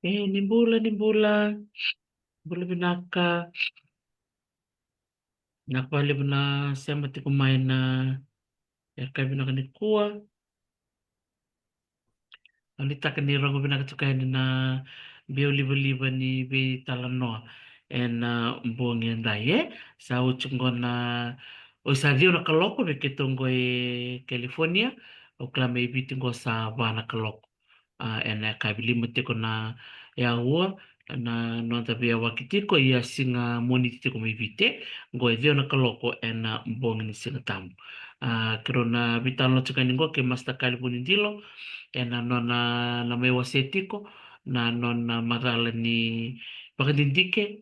Nimbula binaka, nakwali bina sema ti kumain na ya kai binaka ni kuwa, alita ka ni rango binaka tukai na bio liba ni be talanoa en buong yan daye sa uchungo na o sa dio na kaloko be ketongo California o klama ibitingo sa bana kaloko. En kabili mutiko na ya ua na nota bia wakitiko ia singa moni tiko mivite go evio na kaloko en bong ni singa tamu. Kero na bitalo tuka ningo ke masta kalipuni ndilo en nona na mewa setiko na nona marala ni pakadindike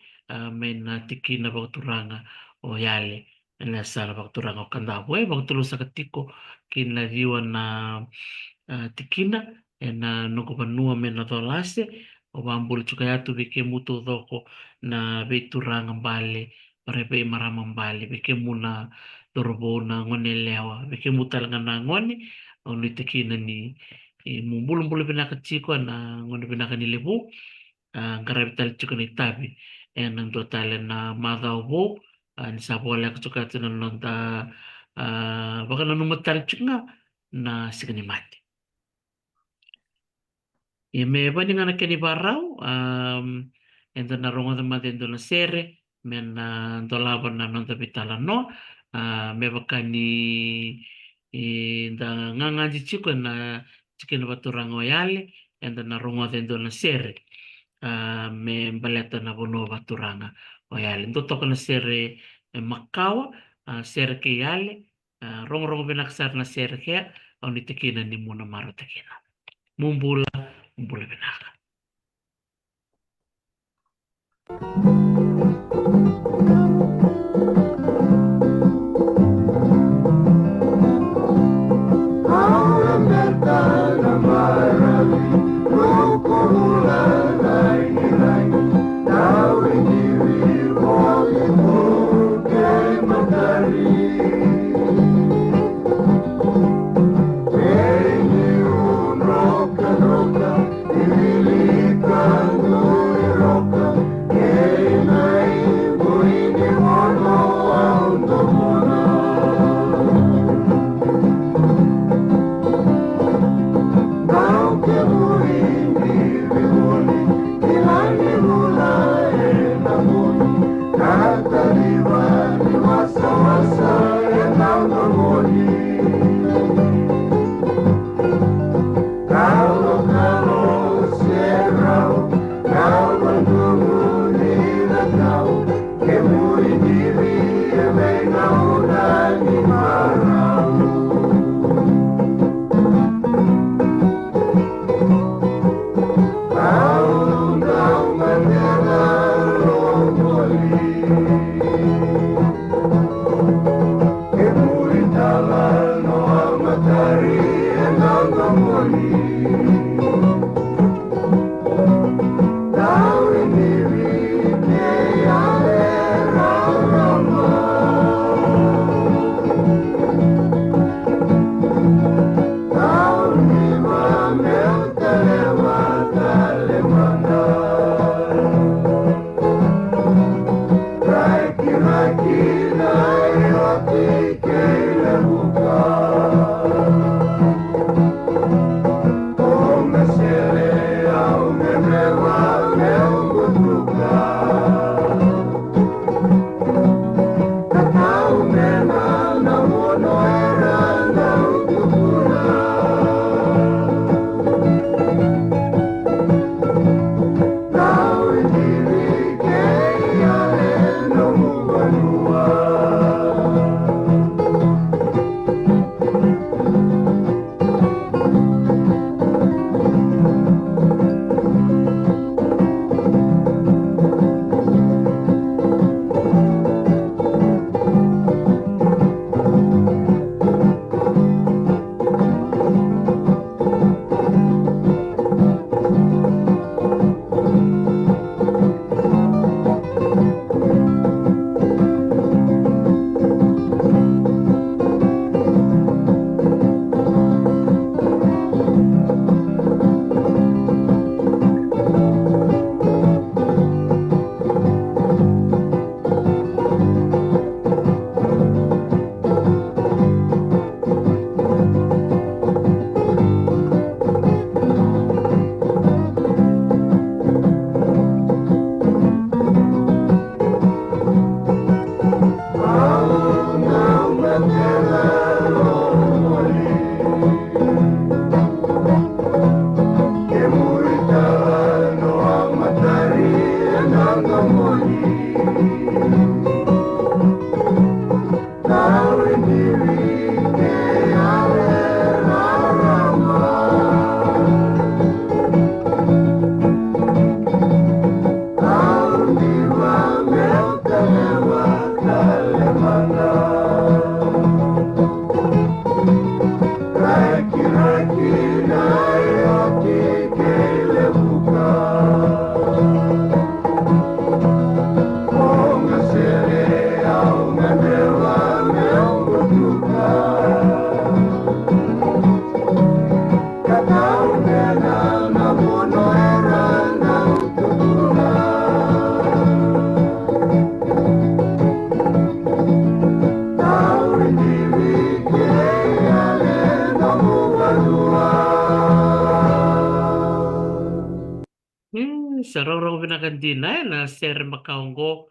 men tiki na bakturanga o yale na sara bakturanga o kandabu baktulu sakatiko kina diwa na tikina na noko panua me na tolase o bambul chuka yatu bike mutu doko na beturanga mbale parepe marama mbale bike muna dorobo na ngone lewa bike mutalanga na ngone o ni tikina ni mumbulu pinaka chiko na ngone pinaka ni lebu ngarabital chuka ni tabi nang totale na madha obo ni sabola chuka tuna nonta baka na numatal chuka na sikani mati. E me paninga na keni barau, ento na rongo da mate ento na sere, me na dolaba na nonta pitala no, me bakani da nganga di chiko na chicken baturango yale, ento na rongo da ento na sere, me baleta na bono baturanga o yale. Ento toka na sere makawa, sere ke yale, rongo rongo benaksar na sere kea, au ni tekina ni muna maro tekina. Mumbula benaka. Roca, Saroro vinaka dina na sere makaongo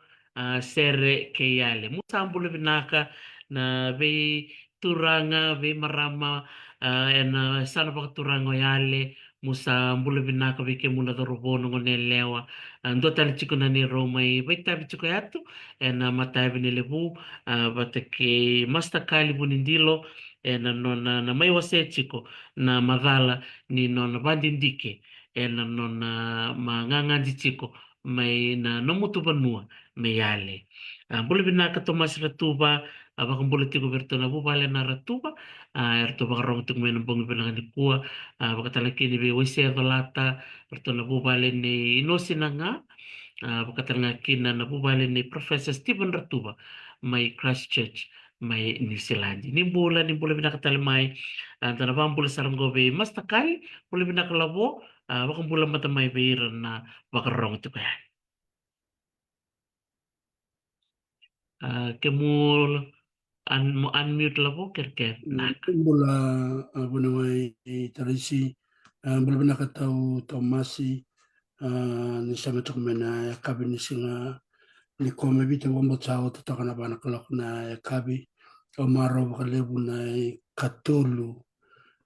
sere ke yale. Musambulu vinaka na ve turanga ve marama na sana pa turanga yale musambulu vinaka ve ke muna dorobono ngone lewa. Ando tali chiko na ni Roma i ve tabi chiko yatu na matabi ni lebu bata ke masta kali bunindilo na nona na mai wase chiko na madhala ni nona bandindike na nona manganga di chiko mai na nomu tuba nua me yale. Bole bina ka Tomas Ratuba, abang bole tigo bertona bu bale na Ratuba, erto baka rong tuk mena bongi bina ni kua, baka talaki ni be wese lata, bertona bu bale ni inosinanga, baka talaki na bu bale ni Professor Stephen Ratuba, mai Christchurch, mai New Zealand. Ni bola bina ka talimai, antara bang bola sarang gobe mas takali, bola bina ka labo, baka bola mata mai beira na baka rong tuk ya. Kemul mo unmute labo kerker nak. Mula abuna mai tarisi mula bina katau Tomasi ni sama tuk mena ya kabi ni singa ni kome bita wambo chao tutakana bana kalok na ya kabi o maro bakalebu na katolu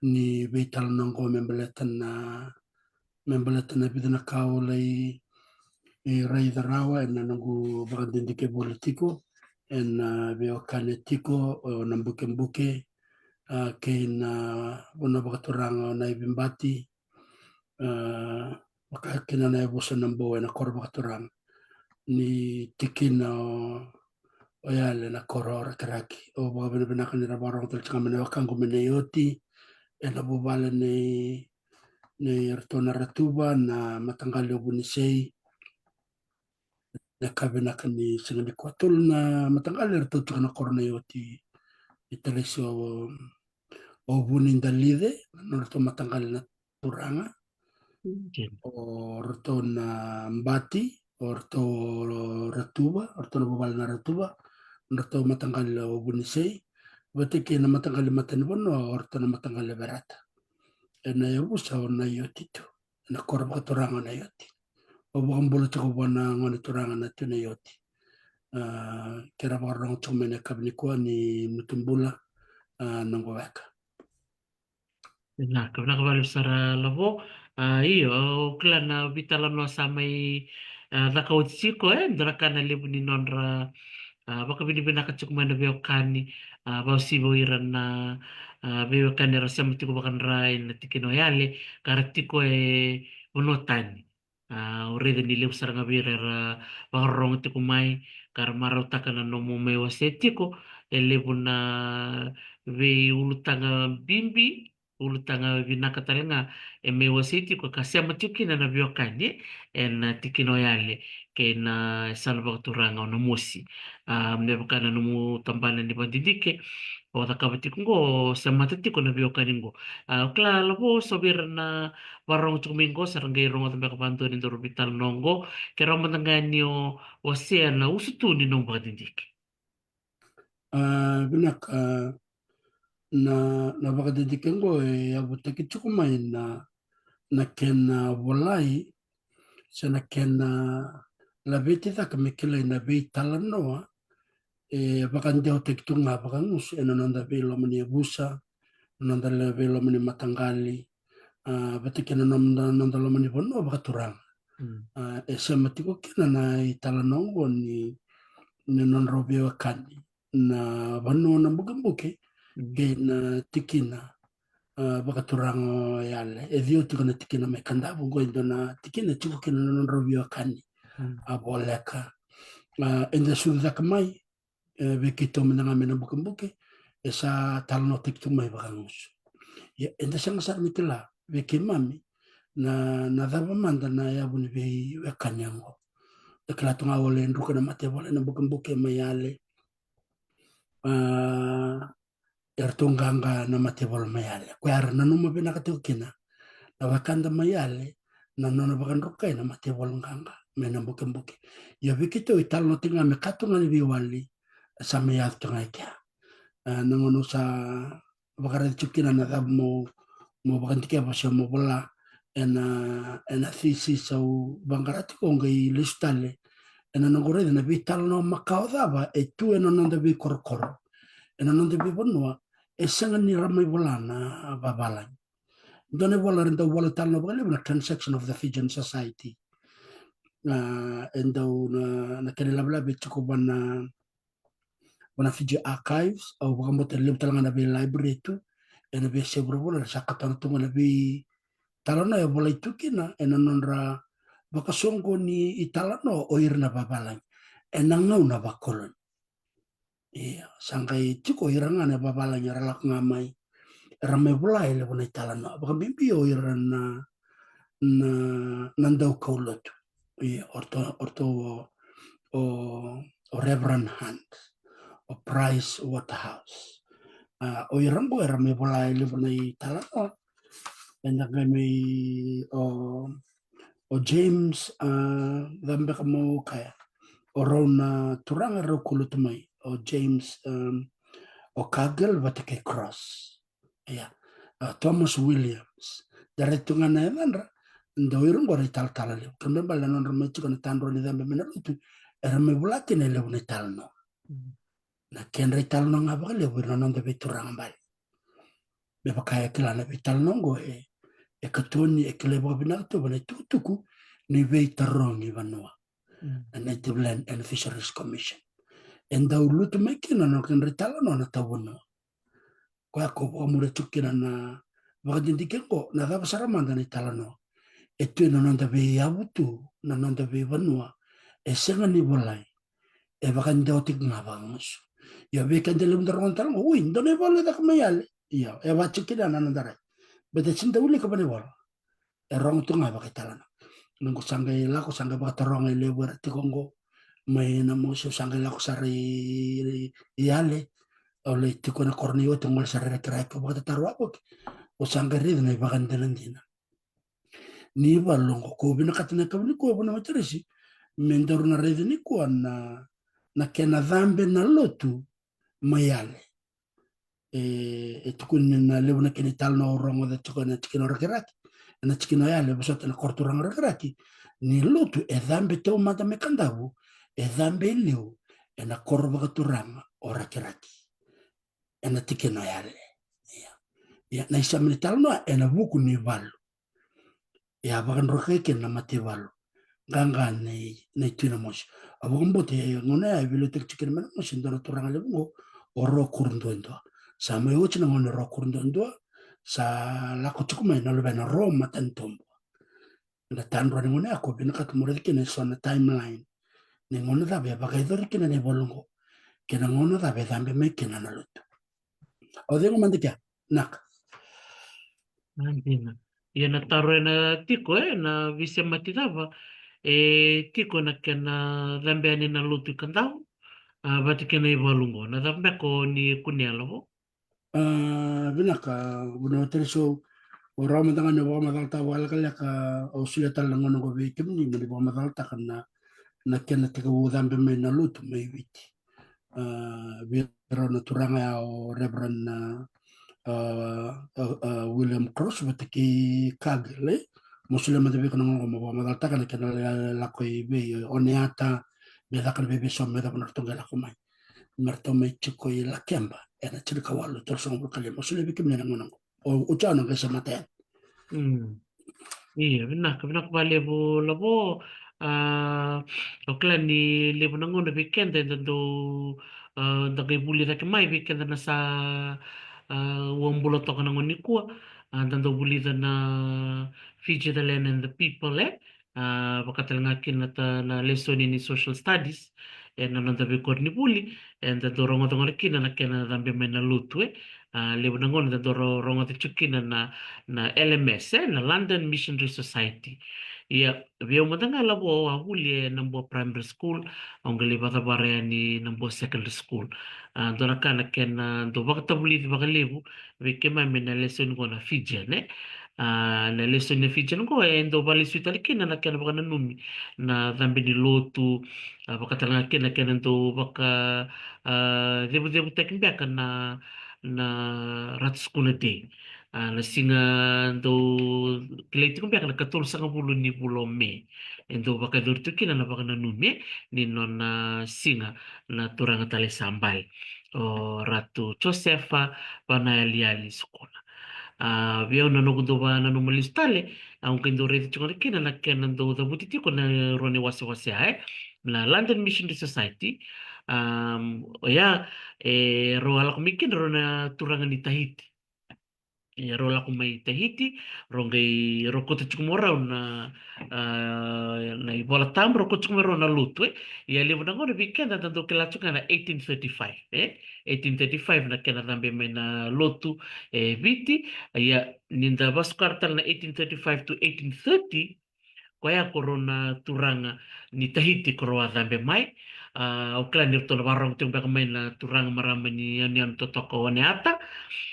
ni beital nongo membeletan na bidana kau lai rai darawa na nangu bakandindike politiko en beo kane tiko o nambuke kein una bakaturang na ibimbati makakina na ibusa nambo na kor bakaturang ni tikin o yale na korora karaki o baka binabinakan ni rabarong talitsaka manawakang kuminayoti na bubala ni Rtona Ratuba na matanggali obunisei na kabinakan ni singani kwatul na matanggali Rtutuka na korona yoti italisi o bunindalide norto matanggali na turanga orto na mbati orto Ratuba orto na bubala na Ratuba orto matanggali o bunisei batiki na matanggali matanibon orto na matanggali berata na yabusa na yotito na korba turanga na yoti o bukan bulu tuko bana ngone turanga na tuna yoti kira barang tumene kabni ko ni mutumbula nango weka Na kabna kabalo sara labo iyo kila na vitala no samai naka utsiko ndraka na lebu ni nonra baka binibina ka chuk mana beo kani bao sibo iran na beo kani rasa matiko bakan rai na tikino yale karatiko unotani ureda ni lebu saranga bira ra bakarong tiko mai karmarau takana no mo me wasetiko lebu na ve ulutanga bimbi ulutanga vinaka talenga me wasitiko kasema tikina na beo kani na tikino yale kena salva turanga na mosi mnevakana numu tambana ni bandidike o takabati kungo samatati ko na biokani ngo kla labo sobir na warong tumingo sarangay rongo tambe kapanto ni dorobital nongo kera mandanganyo wasea na usutu ni nong bandidike binak na bakadedikengo abutaki chukumai na ken volai sana ken labeti tak mekilai na bei talanoa bakan dia tektunga bakan us nonda belo mani busa nonda belo mani matanggali batiki nonda lo mani bono bakaturang sematiko kena na italanongo ni non robio kani na bano na buke ke na tikina bakaturang yale edio tiko na tikina mekanda bungo indo na tikina tiko kena non robio kani aboleka enda sudah kamai bekito menanga mena buke esa talno tiktu mai bakangus ya enda sang sar mitila bekimami na daba manda na ya buni be kanyango ekla tunga wole nduka na mate wole na buke mayale irtunganga na matibol mayale kwar na numa bina katukina na wakanda mayale na nona bakan rukai na matibol nganga mena buke buke ya bikito ital no tinga me katunga ni biwali sa mayal tunga kya na ngono sa bakara tukina na dab mo bakan tikia pa siya mo bola ena thisi sa bangarati ko ngai listale ena nangore na bital no makao daba e tu ena nonda bi korkoro ena nonda bi bonua e sanga ni ramai bolana babalan done bola rinda bola tal no bale na transaction of the Fijian society enda na kanila bala bi tuko bana Fiji archives au bakambo tele talanga na bi library tu ena bi sebro bola sakatan tu na bi talana ya bola itu kina ena nonra baka songo ni italano o irna babalan ena ngau na bakolon iya sangkai tiko iranga na babalan ya ralak ngamai ramai bulai le bona italano baka bimbi o irana na nandau kaulot iya orto o Reverend Hunt o Price Waterhouse o irambo ramai bulai le bona italano ena kami o James dambe kamo kaya o Rona turanga ro kulutumai o James o Kagel batake Cross ya Thomas Williams dari tungana evandra ndo irung gore tal talale kambe balla non rama ci kono tandro ni dambe mena lutu era me bulati ne lewu ne talno na ken re talno ngaba le bu non de turanga bal be bakaya kila na talno go e katoni e kile bo binato bane tutuku ni vei tarongi vanua a Native Land and Fisheries Commission en daulutu mekina no ken re talno na tawono ko ko amure tukina na wakadindike ko na daba saramanda ni talano e tu na nanda be yabutu na nanda be vanua e senga ni bolai e wakanda otik ngabangos ya be kan delum daron talano ui ndone bola da kmayal ya e wachikina na nanda bete cinta uli ka bane bola e rong tu ngaba ke talano nunggu sangai la ko sangai ba tarong e lewer ti kongo mai na mo sangai la ko sari iale oleh ti kona kornio tungol sari krai ko ba tarwa ko o sangai na ibagan denandina ni balongo ko bina katina kabini ko bina matarisi mentor na rede ni ko na kena dhambe na lotu mayale tukun na lebu na keni tal no rongo da tukun na tikino rakiraki na tikino yale besota na kortu rang rakiraki ni lotu e dhambe te umata mekandabu e dhambe liu e na korba katuranga o rakiraki e na tikino yale ya na isamini tal no e na buku ni valu ya bakan rokeke na matevalo ganga na ituna mos abombo te ngone ai vilo tek chicken man mos ndona turanga lebungo oro kurndo sama yo china ngone ro kurndo sa la ko tukuma na lo bana ro matantombo na tanro ni ngone ako bina kat mure ke ne sona timeline ne ngone da be bagai dor ke ne bolongo ke na ngone da be dambe me ke na luto o de ngomande kya nak Andina. Ia na taro na tiko na vise matitava tiko na kena dhambeani na lutu kandau vati kena i valungo na dhambeko ni kuniala ho. bina ka buna terso orang matanga ne wa madal ta wal kala ka o sila tal ngono go be kim ni me wa madal ta kana na kena te ko dambe me na lutu me witi vero na turanga o Reverend William Cross batiki kagele muslim de be kono ngo mo madal ta kana kena la ko be oneata be da kan be be so me da kono to ngala ko mai merto me chiko i la kemba ena chika walu to so ngo kale muslim be kim ne ngono o uchano ke samate Hmm. Iya, benak bale bo labo okla ni lebo nangono weekend tentu dagay buli ra mai weekend na sa uang bulo to kanangon ni kuwa tentu buli na Fiji the land and the people bakatal ngakin na lesson ni social studies na nanda be kor ni buli and tentu rongo to ngakin na kena dambe mena lutu lebo nangono tentu rongo te chukina na LMS na London Missionary Society Ia veo matanga la bo wa huli nambo primary school ongali bata bare ni nambo secondary school. Dona kana ken do bakta buli bakalebu ve kema mena lesson ko na Fijian. Na lesson na Fijian ko endo bali suitali kina na ken baka numi na dhambi ni lotu bakatanga kena ken do baka debu tekin baka na rat school day. Na singa do kiliti kung na 14 ni bulo me. Endo baka durtuki na baka na nume ni nona singa na turanga tale sambal. O ratu Josefa bana ali sekolah. Veo na nukundo ba na numalis tale. Ang kendo rete chunga kina na kena do da butiti ko na rone wase hai. Na London Missionary Society. Ya, ro alak mikin ro na turanga ni Tahiti. Rola ko may Tahiti, rongai roko te chukumora na ibola tam roko chukumora na lutu ia levo na ngore weekend tanto ke la chuka na 1835 1835 na kena tambe me na lotu viti ia ninda baskartal na 1835 to 1830 ko ia korona turanga ni Tahiti koroa tambe mai o kla ni to barong tung ba mai na turanga marama ni yan totoko ne ata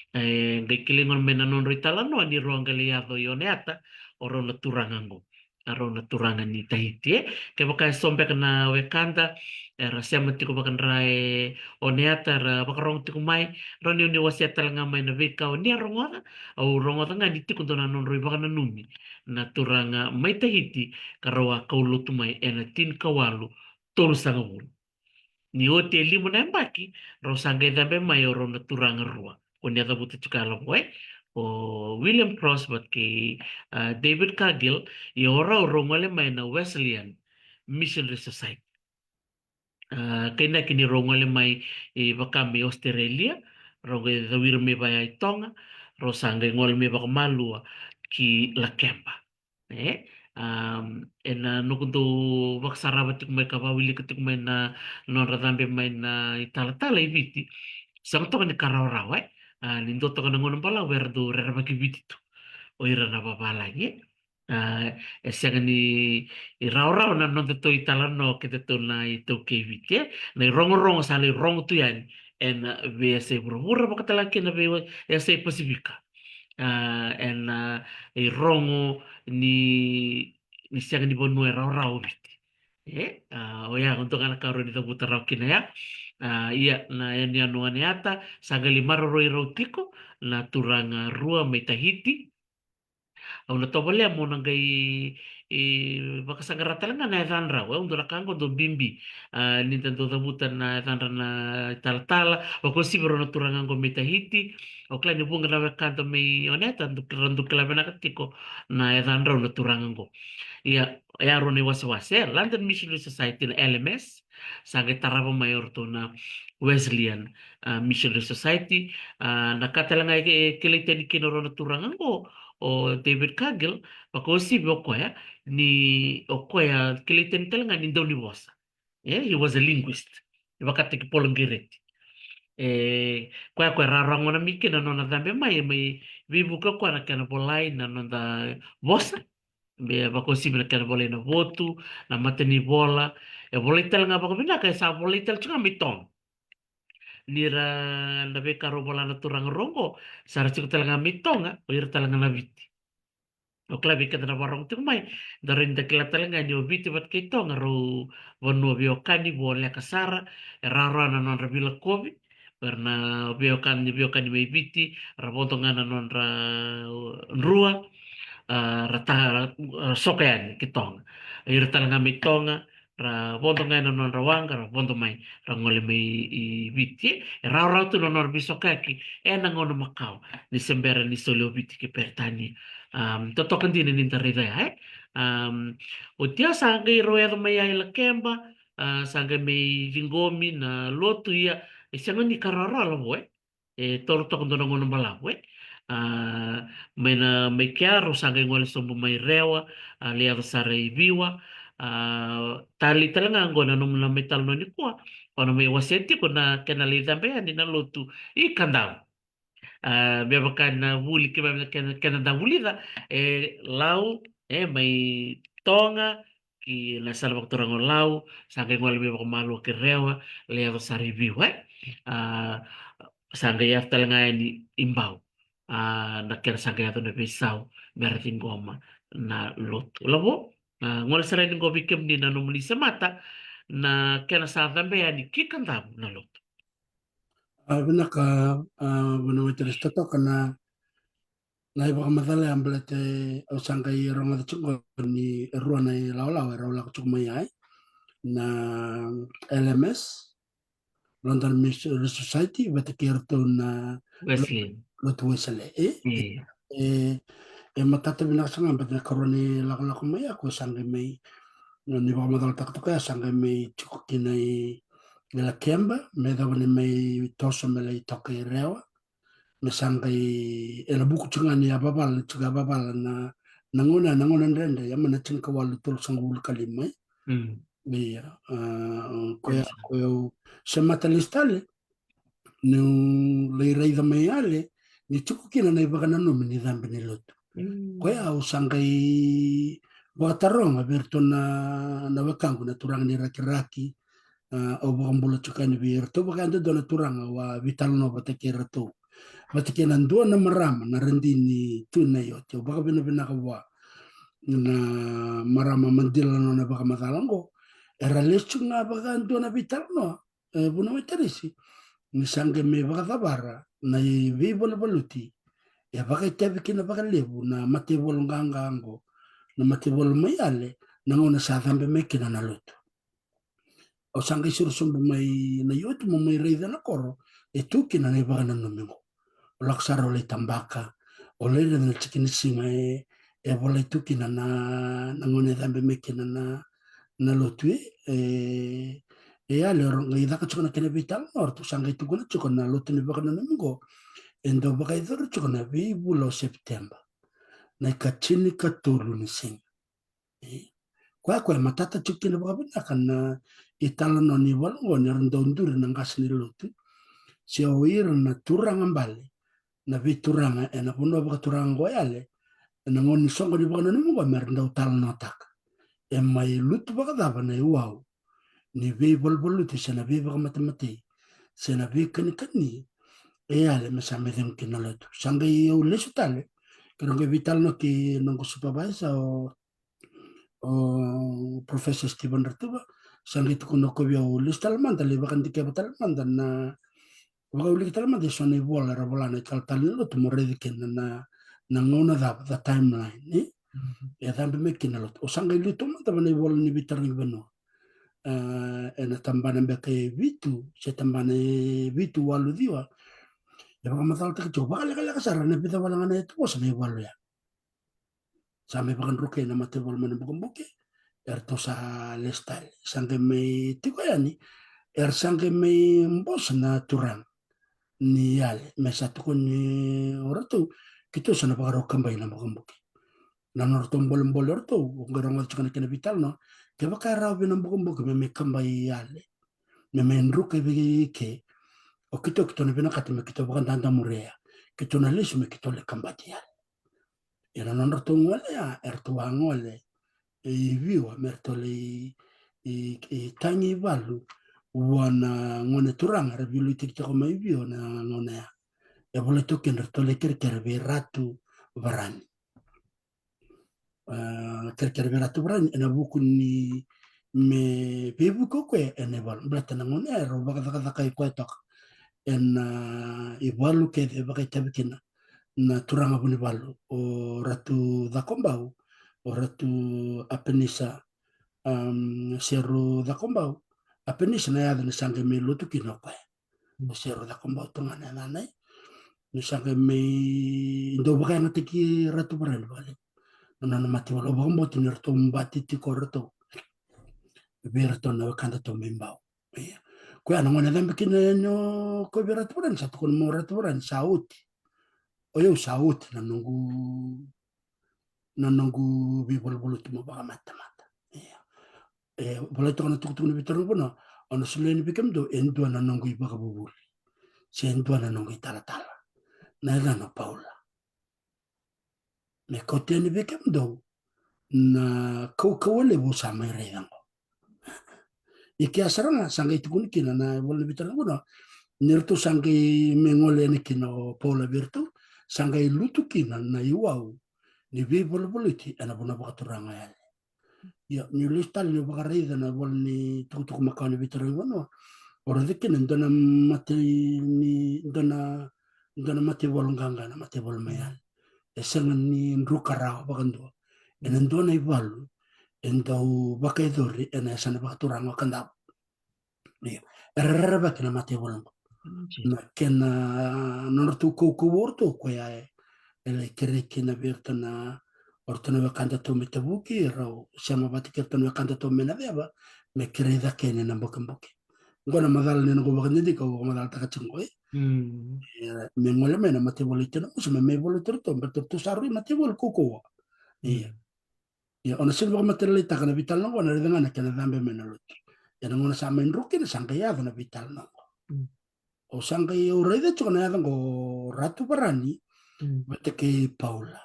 ngai kilingon mena non ritala no ani roanga liado ioneata oro na turangango aro na turanga ni Tahiti ke baka sombe kana wekanda era sema tiko baka rai oneata ra baka rong tiko mai roni uni wasiata nga mai na veka o ni rongoda au rongoda nga ni tiko dona non roi baka na numi na turanga mai Tahiti karoa kaulutu mai ena tin kawalu tolu sanga wulu ni o te limu na mbaki ro sanga idambe mai oro na turanga rua o ni adabuta chukala boy o William Prosper ke David Cargill i ora o rongole mai na Wesleyan Missionary Society kena kini rongole mai i bakami Australia rongo e dawir me bai ai tonga ro sanga ngol me bak malua ki Lakemba ena nukundu baksara batik mai kabawili ketik mai na non radambe mai na itala tala ibiti sama to ni karau nindo to kana ngono pala werdo rera baki biti tu o ira na babala ye esega ni i rau na non to itala no ke to na i to ke biti na i rongo sale rongo tu yani en vs bro bakatala ke na ve ese pasifika en i rongo ni ni siaga ni bonu e rau biti o ya untuk anak karo di tabu tarau kina ya ia na yani anu ata sagali maroroi rautiko na turanga rua mai Tahiti au na tobole mo nangai baka sangarata langa na edhanra wa undura kango do bimbi ni tanto tabutan na edhanra na talatala o ko sibero na turanga ngo mai Tahiti o kla ni bunga na kanto mai oneta ndu kla bena katiko na edhanra na turanga ngo ia ia rone wase London Missionary Society na LMS sangai tarava mayor to na Wesleyan Missionary Society na katalanga keliteni kinoro na turanga ngo o David Cargill pakosi bokoya ni okoya keliteni talanga ni Doni Wosa he was a linguist wakati ki polongereti kwa rarangona mikina nona dhambe mai vivuka kwa na kana bolai na nona Wosa be bakosi na kana bolai na votu na mateni bola bolai talanga bako bina kaya sa bolai tal chunga mitong nira na be karo bola na turang rongo sara chuk talanga mitonga o ira talanga na viti o klabi ka na barong tu mai darin da kila talanga ni obiti bat kay tonga ro vonu biokani bola kasara rara na non rabila kobi karena biokani mai biti rabotong na non ra rua rata sokean kitong ir talanga mitonga ra bondo ngai no non rawanga ra bondo mai ra ngole mai i biti ra tu no nor bisokaki e na ngono makau ni sembera ni solo biti ke pertani toto kandini ni tarida o tia sangai roya mai ai la kemba sangai mai vingomi na lotu ia e sanga ni karara la boy toro to kondo ngono bala boy mai chiaro sangai ngole sombo mai rewa le sare i biwa tali talanga ngona no na metal no ni kwa ona mai waseti kona kena le tambe ani na lotu I kandau beba kana wuli ke beba kana da wulida lau may tonga ki nasal waktu orang lau sangke ngol mi malu ke rewa leo sa review ah sangke ya tel ngai ni imbau nakir sangke ya na pisau berarti goma na lot labo ngol sara ni go bikem ni na numuli sa mata na kena sa tambe ya ni kikan tabu na lot. Binaka bunuwitir istato kana naiba kamatala ambalete osangkai ronga tsuko ni ruana i laulau raula tsuko mai na LMS London Mystery Society batikirto na Wesley. lot wesale Iya. matata binasanga bat na karoni lakalako mai ako sangkai mai ni ba madal taktuka sangkai mai tsuko kinai nila kemba medawani mai toso melai toke rewa misangai ela buku cunga ni ababal cunga ababal na nangona ndende ya mana cunga walu tul sanggul kalimai Hmm. iya koya Yes. koya semata listale nu leirai da mai ale ni cuku kina na ibagana no mini dambe ni lotu koya Hmm. usangai buatarong aberto na wakangu na turang ni raki-raki o bukambula cuka ni birto bakanda dona turang wa vital no batakira tu Vatikinan dua na marama na rendini tu na yo tio baka bina bina ka wa na marama mandila no na baka matalango era lechu nga baka dua na vital no buna meterisi ni sange me baka tabara na i vivo le baluti ya baka itabi kina baka lebu na mate bol ngangango na mate bol mayale na ngona sa thambe me kina na lutu o sange suru sumbu mai na yotu mo mai reida na koro e tu kina na baka na numingo laksara oleh tambaka oleh na chikin singa e boleh tu kina na ngone tambe me kina na lotue ale orang ngai daka chukona kene vital or tu sanga itu guna chukona lotune baka na namingo endo baka idor chukona vi bulo September na kachini katulu ni singa kwa matata chukina baka bina kana itala no ni walongo ni rondonduri na ngasni lotu si oir na turang ambale na vituranga e na puno baka turanga goyale na ngoni songo di baka nanu mga mer ndau tal notak e mai lutu baka daba na iwau ni vei bol lutu se na vei baka mati se na vei kani kani e ale me sa me dem kina lutu sanga i au lesu tale kero nge vital no ki nongo supervisor o professor Stephen Ratuba sanga itu kuno ko biau lesu talamanda le baka ndike batalamanda na baka uli talamanda so na iwola rabolana tal talin lutu mo redikin na ngona da timeline ni ya tambe me kina lot o sanga lutu man tabane wol ni bitar ni bano ena tambane be ke vitu se tambane vitu walu diwa ya baka matal ta coba kala kala kasara na bita wala ngana itu bos na walu ya sampai bakan ruke na mate wal man bukan buke er to sa lestal sanga me tiko ya ni er sanga me mbos na turang ni yale me satu ko ni oratu kito sana baka rokambay na bukan buke na norton bolon bolor to ngorong ngal chukana kena vital no ke baka raw binam bukum bukum me kamba yale me menru ke bi ke o kito kito ne bina kata me kito baka tanda murea kito na lesu me kito le kamba dia ina non norton ngole ya ertu ngole e viwa mertole tangi valu wana ngone turang rebilu tik to mai vio na ngone ya boleh to ken ertole ker be ratu varani terkere vera tu bran ena buku ni me bebu ko kwe ene bal blata na ngone ro baka baka kai kwe tok en i balu ke de baka tabikina na turanga buni balu o ratu da kombau o ratu apenisa seru da kombau apenisa na yada na sange me lutu kino kwe o seru da kombau tunga na nanai ni sange me ndo baka ngatiki ratu bran bale na mati wala baka mo tinirto mbati ti korto berto na kanda to mimbao ko ana ngona dambe kina no ko beraturan sa to mo raturan sauti o eu sauti na nungu bi bol bol mo baka mata mata boleh to na tuk tuk ni bitaro bono ono suleni bikam do endo na nungu ibaka bubul si endo na nungu tala tala na ela no paula me kote ni bikam do na kau le bo sama re dang iki asaranga sanga itukun kina na wala bitara nguna nirtu sanga mengole ne kina pola virtu sanga lutu kina na iwau ni vi bol boliti ana bona bakaturanga ya ni listal ni bakarida na wal ni tukutuk makani bitara nguna ora dikin ndana mate ni ndana mate volunganga na mate volmayal esanga ni ndrukara bakando ena ndona ivalu endau bakaidori ena sana bakaturanga kanda ya rara bakina mate volungo na kena nortu ko worto ko ya ele kereke na verta na ortona we kanda to metabuki rau sama bati kerta we kanda to mena beba me kereda kene na mboke mboke ngona madal ne ngo bakandi di ko madal ta kachingo me ngole mena mate volite no usma me volite to betul tu saru mate vol koko iya ya ona silva mate le ta kana vital no ona dengan kana dambe mena lut ya ngona sa men rukin sangka ya na vital no o sangka yo rede chona ya ngo ratu barani bete ke Paula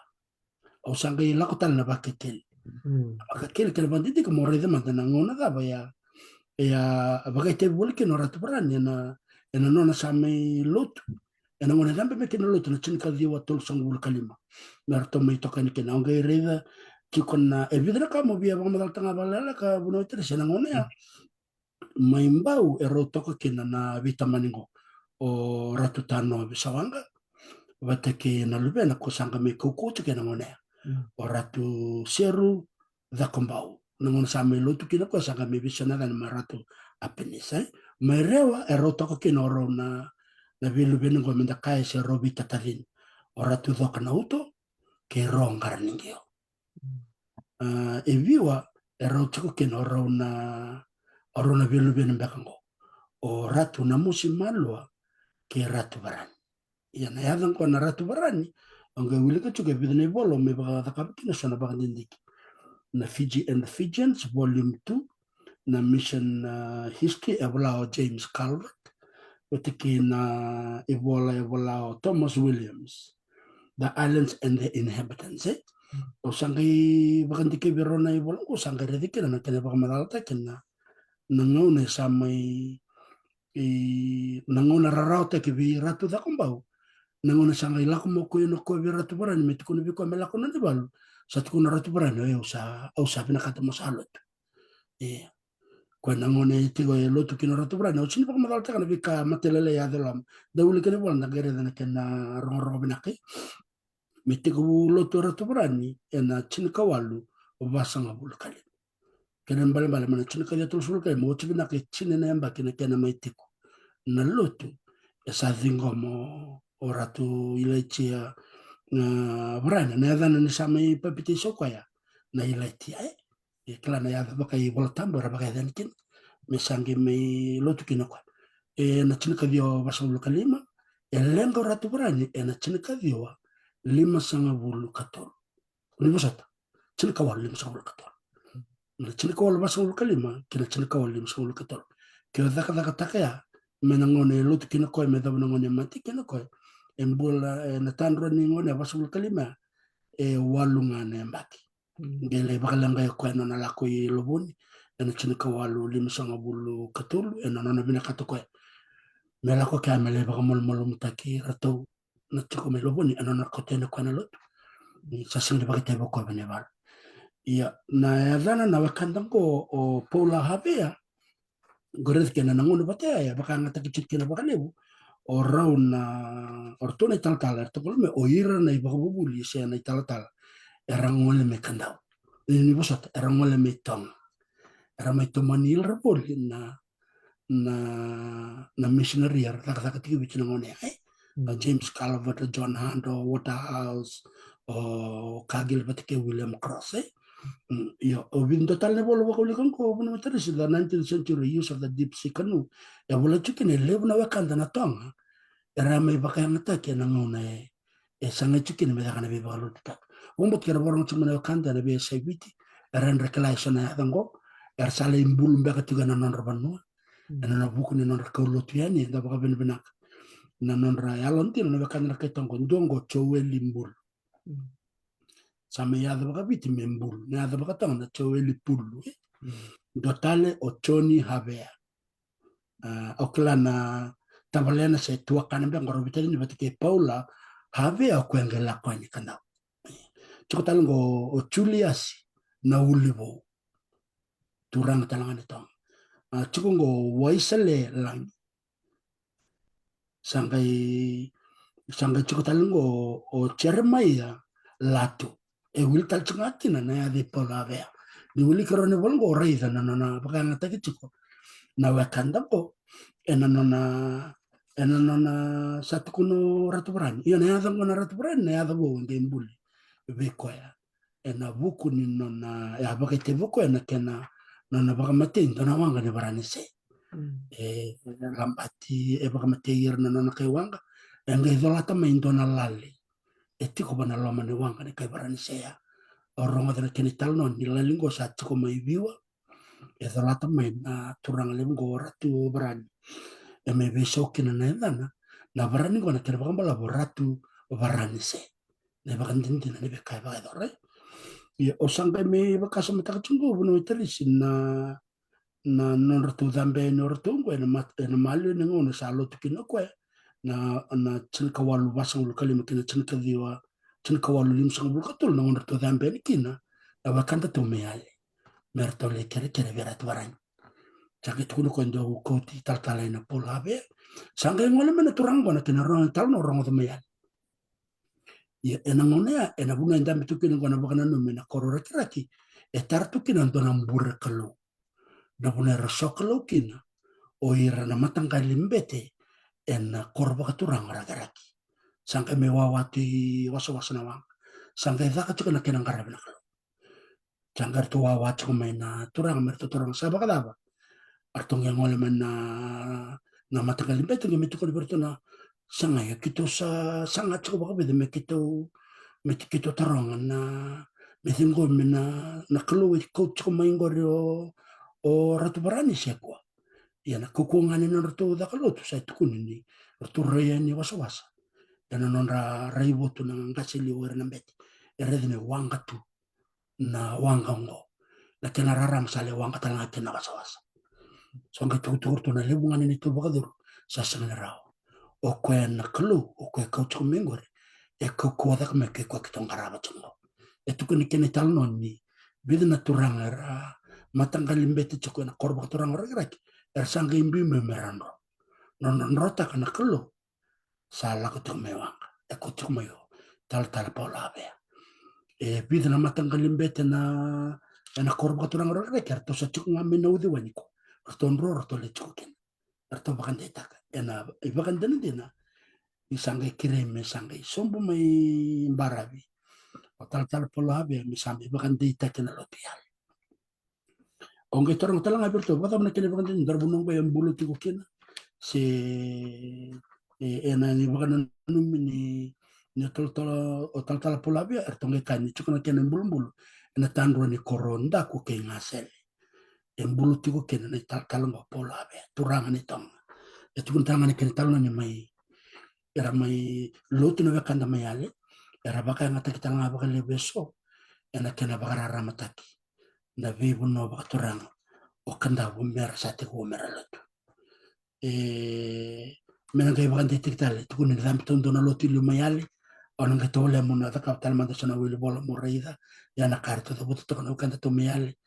o sangka la ko tal na bakekel bakekel ke banditi ko morede mantana ngona da ya bagay vol ke no ratu barani na nona sa me lot ena ngona dambe me ke no lot na chin ka diwa tol sangul kalima merto me to kan ke na ngai reda ki kona evidra ka mo bia ba tanga balala ka buno tere sena ngona ya maimbau ero toko kena na vitamaningo o ratu tano bisawanga watake na lubena ko sanga me koko tuke na ngone o ratu seru da kombau na ngone same lotu kina ko sanga me bisana dan maratu apenisa merewa ero toko kena oro na vilu bena ngo menda kai se robi tatarin o ratu do kana uto ke rongar ningio e viwa ero toko kena oro na vilu bena bekango o ratu na musi malwa ke ratu barani ya na yadan ko na ratu barani anga wili ka chuke bidne bolo me baga takapki na sana baga ndiki na Fiji and the Fijians volume 2 na mission history evolao James Calvert watiki na evolao Thomas Williams the islands and the inhabitants o sangai baga ndiki birona evolao ko sangai rediki na kene baga madalta kena na ngone samai nangona rarauta ke vi ratu da kombau nangona sanga ila ko mo ko no ko vi ratu barani met ko no vi ko mela ko no di balu satu ko ratu barani o sa pina kata masalot ko nangona tigo e lotu kino ratu barani o sini pa madal ta kana vi ka matelele ya dalam da uli kene bolan da gere da kena rongo binaki met ko lotu ratu barani ena chin kawalu o basanga bul kali kenen bale bale mana chin kali tul sul kali mo tibina ke chin na yamba kena mai tiku na lotu esa zingo mo oratu ilaitia na brana na yadana ni samai papiti sokoya na ilaitia kala na yada baka i voltambo ra baka dan kin mesangi me lotu kinoko na chinika dio basulu kalima lengo ratu brani na chinika dio lima sanga bulu katol ni bosata chinika wal lima sanga bulu katol na chinika wal basulu kalima kina chinika wal lima sanga bulu katol kyo daka takaya menangone lutu kina koy me dab nangone mati kina koy embula na tandro ni ngone basul kalima walunga ne mbaki ngele bakalanga ko no na lako yi lobuni en chini ka walu lim sanga bulu katul en no na bina katokoy me lako ka mele bakamol molum taki rato na tiko me lobuni en no ko tene ko na lot ni sasing bakate bako bene bal ya na yadana na wakandang ko o pola habea goreth kena nangono batea ya baka ngata kicit kena baka lebu orang na ortone tal tal to me oira na iba bubuli se na tal tal erang ngole me kandau ini bosat erang ngole me tong erang me tomanil rapor na missionary ar tak tak tibi china ngone James Calvert John Hunt Waterhouse o Kagil batike William Cross ya obin total ne bolo ko likan ko bunu terus the 19th century use of the deep sea canoe ya bola chicken lebu na wakanda na tong era mai baka ngata ke na ngona sanga chicken me kana be balo tak umbot kera borong chuma na wakanda na be sabiti era rekla sana dango er sale imbul mbaka tiga na non rabanu na buku ni non ko lotiani da baka ben benak na non ra yalon tin na wakanda ke tongo ndongo chowe limbul sama yadha baka biti membulu na yadha baka tanga na choweli pulu Mm. dotale ochoni habea okla na tabalena se tua kana be ngoro bitani ni batike paula habea kwengela kwani kana chukotalo ngo o Julius na ulivo turang talangane tong chukungo waisale lang sangai sangai chukotalo ngo o Jeremiah latu e wil tal chungatina na ya de pola vea ni wili karone volgo reida na baka ngata kichuko na wakanda po enanona enanona satu kuno ratu berani iya na yadang na ratu berani na yadang go ngembuli beko ya ena buku ni nona ya baka te buku ena kena nona baka mate na wanga ni berani se Mm. lambati baka mate ir na nona kai wanga enga idolata main dona lali eti ko bana loma ni wanga ni kai berani se ya orang ada kini talon ni lalingo satu ko mai biwa idolata main turang lemgo ratu berani e me beso kina na edana na barani kona kere bakamba laboratu barani se ne bakan tintina ne bekai ba dore ye osanga me bakasa mata chungo buno iterisi na non ratu dambe no ratu ngwe na malu ne ngono salo tukino kwe na chin kawalu basang lu kali makina chin kadiwa chin kawalu lim sang bul katul na ngon ratu dambe ni kina na bakanta to me ale merto le kere kere berat barani Jaki tukunu kondo koti tal talai na pola be sangga ngole mena turang bona kena ron tal no rongo temeyan ya ena ngone ya ena bunga ndam tukinu kona bakana no mena korora kiraki e tar tukina ndona mbure kalu na buna rasok kalu kina o ira na matangka limbete ena korba katurang ragaraki sangga me wawati wasa wasa na wang sangga zaka tukina kena ngarabna kalu sangga tu wawat kumena turang merto turang sabaka daba artong yang ngole man na matagal beto nga meto ko berto na sanga ya kito sa sanga chko baka bede me kito taronga na me tingo me na kalo ko chko maingo o ratu barani siya ko ya na kukunga ni na ratu da kalo to sa tukuni ni ratu raya ni wasa wasa ya na non raibo to na ngasili wer na beti ya redine wanga tu na wanga ngo na kena raram sale wanga talanga kena wasa wasa so nga tutur to na lebungan ni to bakadur sa sanga rao o kwe na kalu o kwe kau tuku mingore e kau kuwa me ke kwa kitong karaba tungo e tuku ni kene tal non ni bida na turang era matanggal limbete tuku na korba turang era geraki er sanga imbi me merando non rota kana kalu sala ko tuku mewang e ko tuku meyo tal tal pola be e bida na matanggal limbete na korba turang era geraki er to sa tuku ngamen na udi waniko Arton ro arto le chuken arto bakan deta ena ibakan dena dena isangay kireme sangay sombo may barabi o tal tal polo habe mi sambi bakan deta kena lotial onge torong talang aberto bata mana kena bakan dena darbunong ba yung bulu tiko kena si ena ni bakan num ni tol tol o tal tal polo habe artonge kani chukuna kena bulu bulu ena tanro ni koronda ku ke ngasel en bulu tiko kena ni tal kalong polo habe turang ni tong itu kun tangan ni kena talon ni mai era mai lotu na kanda mai ale era baka ngata kita nga baka le beso ena kena baka rara mataki na vibu no baka turang o kanda bu mer sate ko mer lotu mena kay baka titik tale tukun ni dam tondo na lotu lu mai ale ona nga tole mo na taka tal manda sana wili bola mo reida ya na karto to buto to no kanda to mai ale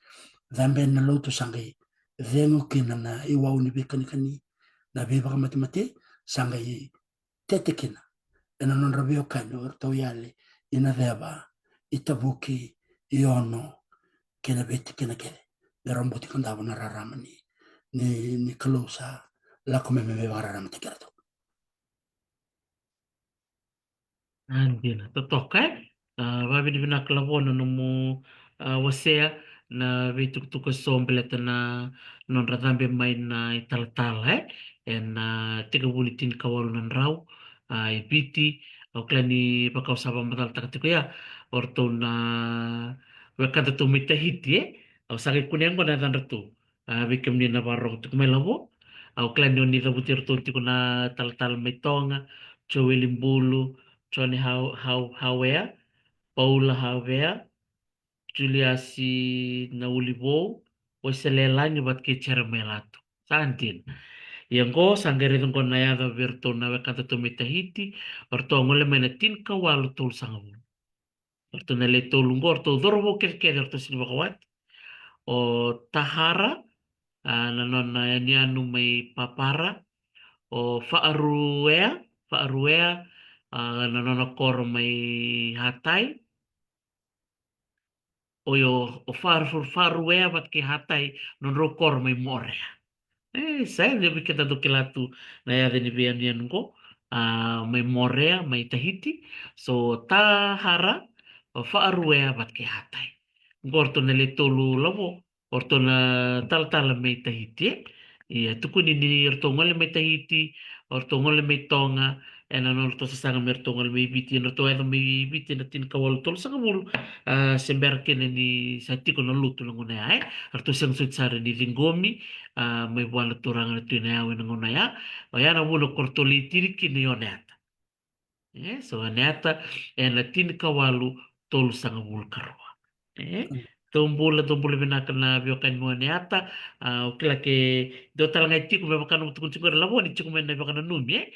dambe na lotu sangai vengo kina na iwa uni bekani kani na vibu baka mati mati sangai tetekina ena non rabio kanyo to yale ina deba itabuki iono kena beti kena kere de rombuti kanda na raramani ni kalusa la come me vararam tikerto Andi na totokai babi di bina kelabon no mo wasea na vituk tuku sombeleta na non ratambe main na ital-tal en tiga bulitin kawal nan raw ipiti au klani pakau sabang matal takatiko ya orto na wakata tu mita hiti au sakit kunyang ko na tan ratu bikem ni na barok tu kumai labo au klani ni rabutir tu tiku na tal-tal mai tonga Joey Limbulu Johnny Howea Paula Havea, Juliasi na Ulivo, o Selelangi bat ke Cermelato. Santin. Yang ko sanggere tong kon naya da verto na kata to metahiti, orto ngole menetin ka walu tol sangamu. Orto na le tolungo, orto dorbo kerker orto sini bakawat. O tahara, nanon na yani anu may papara, o faaruea, nanon kor may hatay, o yo o faruea bat ke hatay, non rokor may more. Saya dia bikin tato kilatu na ya ni bian yan ko may morea may tahiti so tahara faaruea bat ke hatay gorto na letolu lavo orto na tal may tahiti iya tuku ni orto ngole may tahiti orto ngole may tonga ena orto sa sanga merto ngole may biti orto ena may biti na tin kawal tol sa kamul semberken ni sa tiko na luto lang una ay orto siyang sutsara ni ringomi may buwan na turang na tinayaw ng unaya o yan ang ulo kortolitiri kiniyoneta so aneta en latin kawalu tol sang vulkarwa tombula binaka na biokan mo neata o kila ke do talanga tiku me bakano tukun tiku la boni tiku me na bakano numi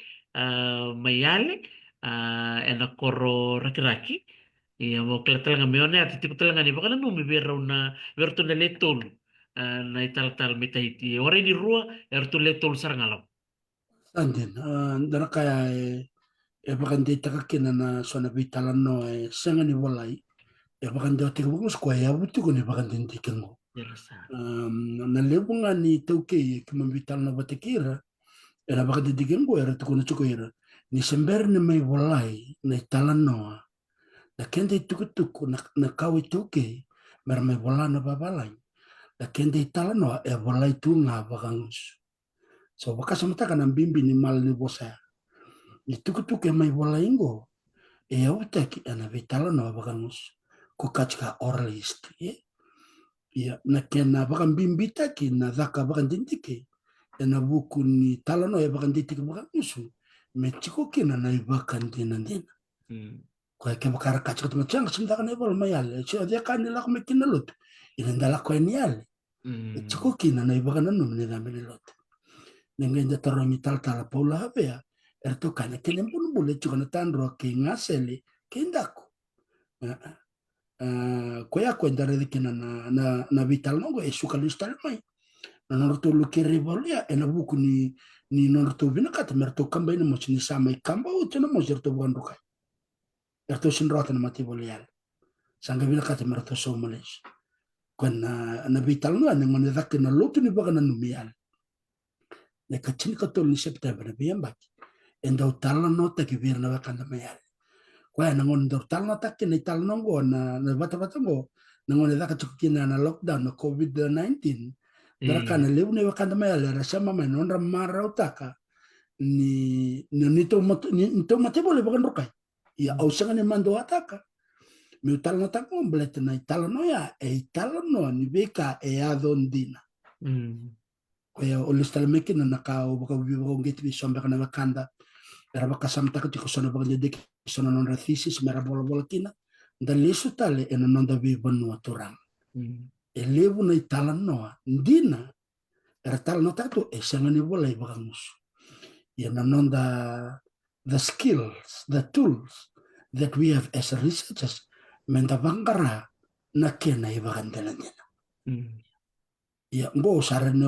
mayale en akoro raki-raki iya mo kila talanga me neata tiku talanga ni bakano numi bera una berto na letol na ital-tal metahiti ora ni rua erto letol sarangalam Sandin, dara kaya bakan di takakina na sona bitalan no senga ni walai bakan di otik bukus kwa ya butu ko ni bakan din tikengo. jerasa Na lebunga ni tauke kima bital na batikira era bakan di tikengo era tuko na chuko era ni sember ni may walai na italan no na kende tuku na kawi tauke mer may wala na babalay na kende italan no walai tu nga bakangus. So bakas mata kan bimbi ni mal ni bosa ni tuku may walai ngo utaki ana vitala no bakangus ko kachka oralist ya na kena bakan bimbita ki na zaka bakan dintiki na buku ni tala no bakan dintiki bakan musu mechiko ki na bakan dinandina ko ke bakara kachka tuma chang simda kan ebol mayal so dia kan la ko mekin lut ina ndala ko nial chiko ki na bakan no ni da menelot nengen da toroni tal tala paula habea erto kana kenen bulu bulu chiko na tandro ki ngaseli kendako koya kwenda redikina na vital no e suka listal mai na norto lu ke rivolia e na buku ni norto vina kata merto kamba ina mochi ni sama i kamba o tena mo jerto bukan rukai erto sin rota na mati bolial sanga vina kata merto so males kwen na vital no na ngone dak na lotu ni baka na numial ne kachin ka tol ni september na biyambaki enda utala no ta ki vir na baka na mayal kwa na ngon dor tal na tak ni tal no go na bata go na ngon da ka tukina na lockdown na covid-19 dara kana lewu ne wakanda mai ala sama mai non ramara utaka ni to mate bole bakan rokai ya au sanga ne mando ataka mi tal na tak mo blet na tal no ya tal no ni beka adondina kwa ya olistal mekin na ka o baka bibo ngeti bi sombe kana wakanda era baka samta ka tiko sono baka dek sono non rathisis mera bola bola kina da lesu tale e non da bi bonu aturang e levu na italan noa ndina era tal no tato e sanga ni bola i bagangus ya non the skills the tools that we have as researchers menta bangara na kena i bagandela ndina ya ngo sarane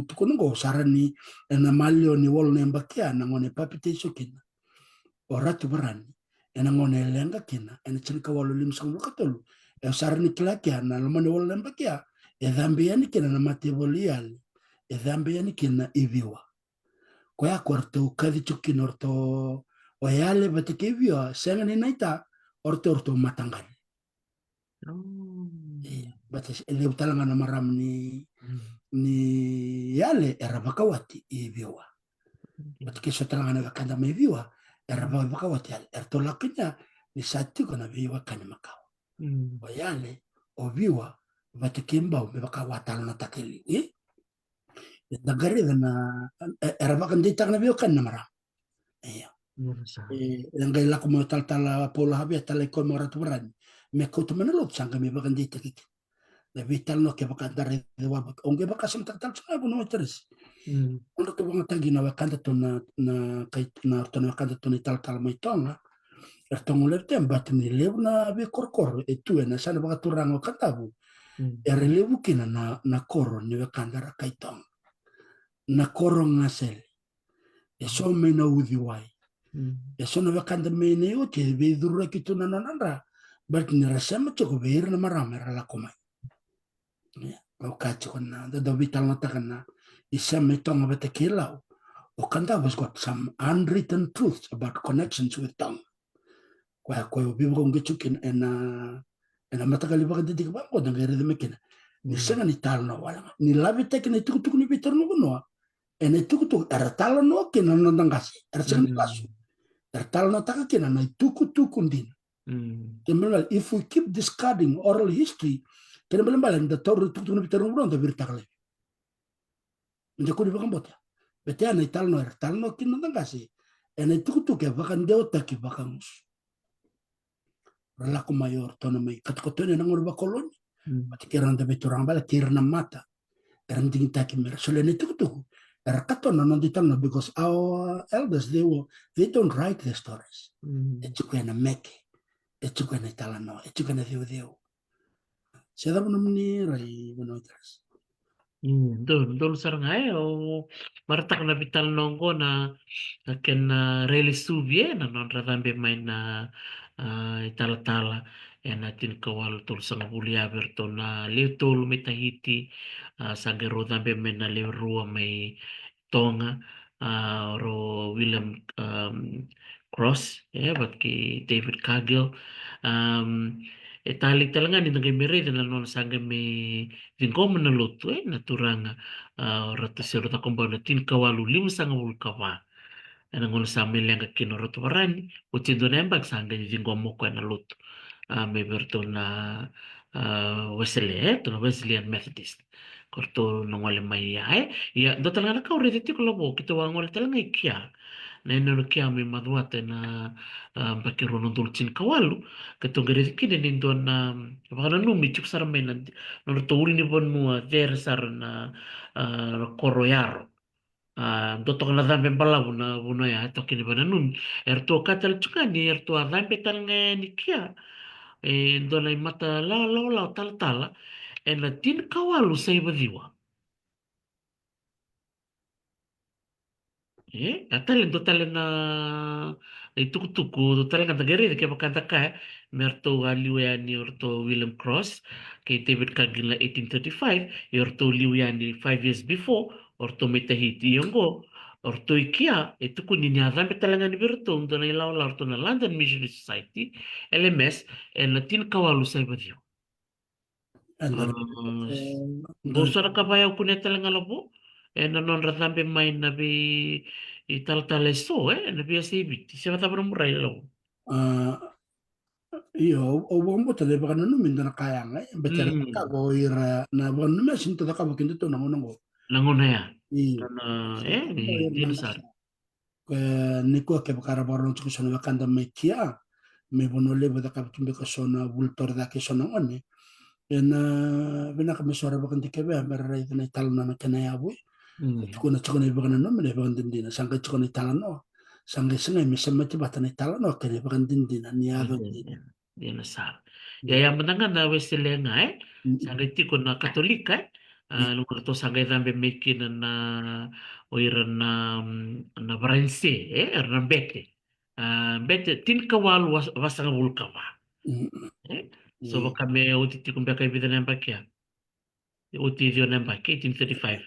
tukono ngo sarani na malio ni wol ne mbakia na ngone papite sokina ora tu barani ena ngone lenga kina ena chirka walo lim sang katolu e sarani kilakia na lemone wol ne mbakia e dhambi yani kina na mate bolial e dhambi yani kina iviwa kwa ya kwarto kadi chukino orto o yale batike iviwa senga ni naita orto matangani batas ele utalanga na maram ni yale era bakawati ibiwa batike sotalanga na kanda me ibiwa era bakawati yale erto lakinya ni sati kona biwa kani makao o yale o biwa batike mbao me bakawata na takeli nagari na era bakandi tagna biwa kana maram iya Iya, sa. Yang gay la como tal pola habia tal ko mo rat brani me ko to menelo sanga me bagan dite kiki la vital no ke bakan dare de wa onge bakasam tal sa no teres Mm. ondo to bang tagi na wakanda to na kai na to na wakanda to ni tal mai tonga er to nguler tem bat ni lew na be kor e tu na sana baka turango katabu Mm. er lewu kina na koro ni wakanda ra kai tong na koro ngasel e so me na udi wai Mm. e so na wakanda me ne o te be durra kitu na nanara bat ni rasema to ko be na marama ra la komai o kachi kona the vital na takana isa me tonga bata kilau Okanda has got some unwritten truths about connections with tongue. Kwa bibo kong gichukin en matagali baka didik ba ko dangere de mekina. Ni Mm. senga ni tal no wala. Ni labi tek ni tuku tuku ni bitter no no. En tuku tuku er tal no kina no dangasi. Er senga ni kasu. Mm. Er tal no taka kina na tuku tuku din. Mm. Kembali if we keep discarding oral history, kembali balen the tor tuku tuku ni bitter no no da birtakale. Nje ko di baka bota. Bete ana tal no er tal no kina dangasi. En tuku tuku ya baka ndeo taki baka mus. Relaku mayor tono mai katkotone na ngor bakolon Mm. pati kiran da beturang bala kirna mata eran ding taki mer sole ne tuku tuku era katona no ditang no because our elders they don't write the stories Mm. it's when a make it's when a talano it's when a deu seda bono ni rai bono tras Dol sarang ay o maratak na vital nongko na ken na release subye na non radambe main na itala-tala na tin kawal tul sang bulia berto na leutol may Tahiti sa gero dambe main na leurua may Tonga ro William Cross bat ki David Cargill um, tali talaga ni nagay mere na non sangga may Vinko menelutu naturanga ratu seru takomba na tin kawalu lima sanga kawa na ngono sa milenga kino ratu warani ucindo nembak sanga ni vingo moko na lutu may berto na Wesley to na Wesleyan Methodist korto nongole mai ya do talaga na kau rete ko labo kito wangole talaga ikia na ino kia may maduate na bakiro no dulcin kawalu katong kini nindo na baka na numi chuk sarame na no to uli ni bon mua ver sar na koroyaro dotok na dambe balabu na buno ya to kini bana numi erto katal chukani erto dambe tal ni kia do na mata la tal tala na tin kawalu sa ibadiwa atalen totalen na tuku-tuku totalen kanta gari ke bakanta ka merto liuyani orto William Cross kay David Cargill na 1835 orto liuyani 5 years before orto metahiti yongo orto ikia itu kunin niya betalangan ni berto ndo na ilaw orto na London Missionary Society LMS en latin kawalu sa ibadyo and Boso na kabayaw ko na talaga labo. Non radambe may nabi ital-taleso nabi asibit. Siya matapang muray labo. io o bombo te de baka no minda na kaya ngai betere ka Hmm. go ira na bon me sinto da ka bo kinto na ngono Nangon na ya. i Nana, di di na nasar. ni ko ke bakara baron ko sona bakanda me kia me bono le bada ka tumbe ko sona vultor da ke sona one en bina ka me sora bakan ke be mer rai na tal na kana ya bu Hmm. tuko na bakan no me bakan din din sanga tuko na tal no sanga singa me semma ti batana tal no ke bakan din din ni ya do Di nasar. Ya yang menangan na wesile nga Sa riti ko na Katolika lugar to sa dambe mekin na oiran na Varense na bete. Bete tin kawal wasanga vulkawa. So kami utiti kung baka ibidan ng bakya. Uti yun ng bakya, 1835.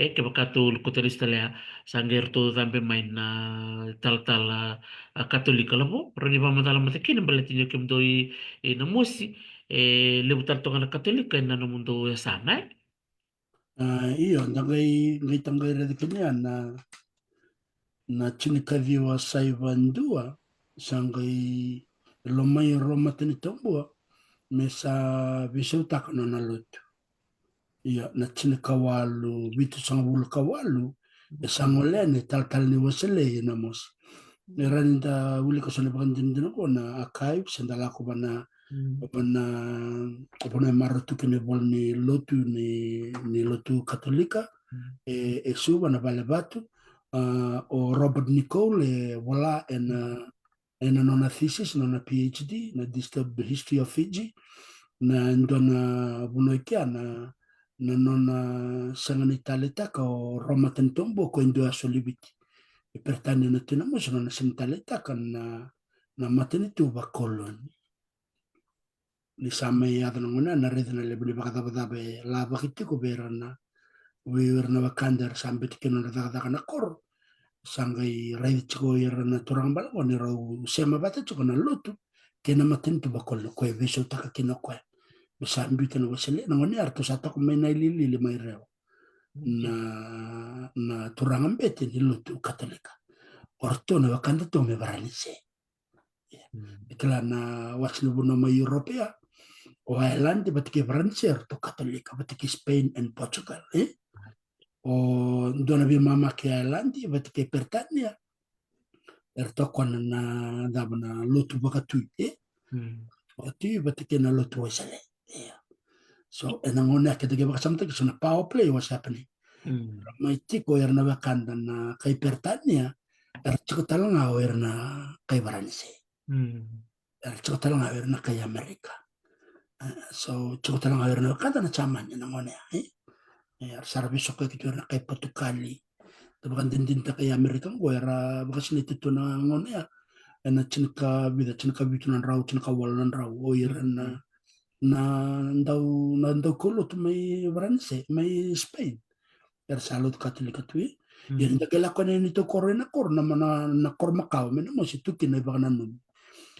Kaya baka to lukutalista lea sangger to dambe may na tal-tal katolika labo. Pero di ba madalang matakin ang balatin nyo kim doy namusi. Libutan to nga na katolika na namundo sana. io ngai tangai re kenya na chinikadhiwa saivandua sangai lomai roma tini tombua mesa visau tak no na lutu ia na chinikawalu vitu sangul kawalu e sangolene tal tal ni wasele na mos Niranda uli ko sa nabakantin ko na archives and dala ko ba na marutu kini bol ni lotu katolika e suba na vale batu o Robert Nicole e wala na nona thesis nona PhD na disturbed history of Fiji na ndona bunoikia na nona sangani taleta ko Roma tentombo ko indo asolibiti e pertany na tena mo sa nona sangani taleta kan na mateni tu ba kolon ni samay adana ngona na redna le bani baka daba daba la bakiti ko berana wirna wakandar sampai tikino na daga daga na kor sangai rai chiko irana turang bala ko ni rau sema bata chiko na lutu kena matin tu bakol ko e beso taka kino ko bisa ambita na wasili na ngoni arto sa tako may nailili may reo na turang ambete ni lutu katolika orto na wakanda to me baranise ikla na wasli buno ma Europea o Ireland batike baranise orto katolika batike Spain and Portugal o dona bi mama ke Ireland batike Pertania erto kon na dabna lutu bakatu Oti batike na lutu wasale so enangona ketika bakasamta kisuna power play was happening mai tiko erna wakanda na kai Pertania erchikotalanga o erna kai baranise erchikotalanga erna kai Amerika so chikotalanga erna wakanda na chaman enangona sarbi sokko kitu erna kai Portugali tabakan dindin ta kai Amerika go era bakasini tutu na ngona ya ena chinika bitu na rau chinika walan rau o erna na ndau kolo tu mai baranise mai Spain salut katolika tu yang jaga lakukan ini tu korena kor nama na kor makau mena mo si tukin na bakanan num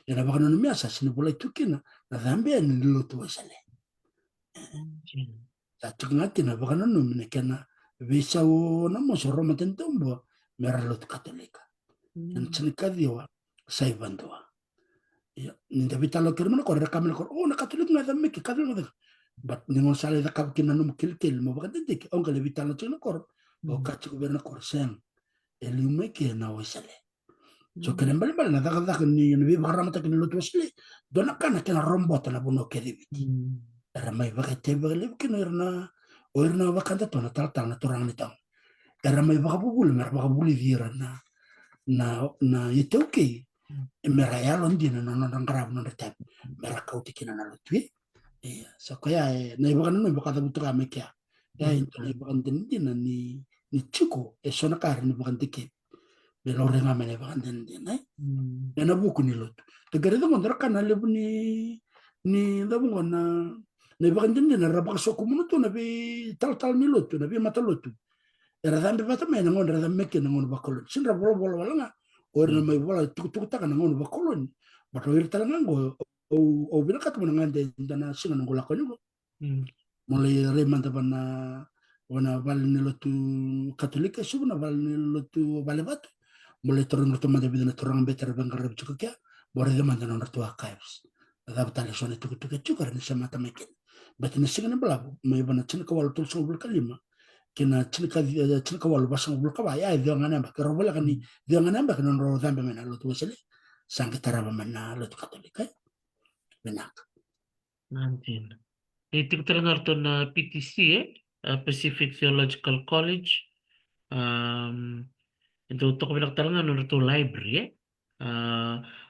ya bakanan num asa sini boleh tukin na zambe ni lo tu wasale sa tukngati na bakanan num ne kena visa o na mo so roma tentumbo mera lo tu katolika yang sini kadiwa sai bandoa ya ninda vitalo kirmana kor rekamel kor oh na katolik na zamme ki katolik na but ningon sale da kap kinan num kil mo bakanan dik on kale vitalo chino kor o kachu berna kor sen eliume ke na wasale so kenen bal na daga daga ni bi baramata ken lot wasle dona kana ken rombota na buno kedi biti era mai baka te bale ken erna bakanta to na tal na torang ni tang era mai baka bubul mer baka buli dira na itauke mera ya londi na no ngrab no tap mera kauti kina na lotwi so kaya na baka no baka da butra mekia ya into na baka din ni chiko e sona kar ni baka dike de lo renga mene baka din na buku ni lot te gare da mondra kana le ni da bungo na baka din na rabaka so kumuno to na bi tal ni lot na bi mata lot era dambe bata me na ngon ra mekke na ngon bakolo sinra bolo bolo wala nga o na mai bola tuk taka na ngon bakolo ni bato ir tala ngo o bina katu na ngande dana singa ngola ko nyugo mulai re manta bana wana val ni lotu katolika subna val ni lotu vale batu mulai turun to manda bidana turun better bangar chuka kya bore de manda non to archives da batale sone tuk chuka ni sama tamekin batina singa na balabu mai bana chin ko wal tul so bul kalima kena chilka walu basang bul kaba ya dia ngana ba kero bola kani dia ngana ba kena ro zambe mena lo tu sele sang kitara ba mena lo tu katolika benak Nantin. Itu terdengar tuh na PTC Pacific Theological College. Itu untuk bilang talangan menurut tuh library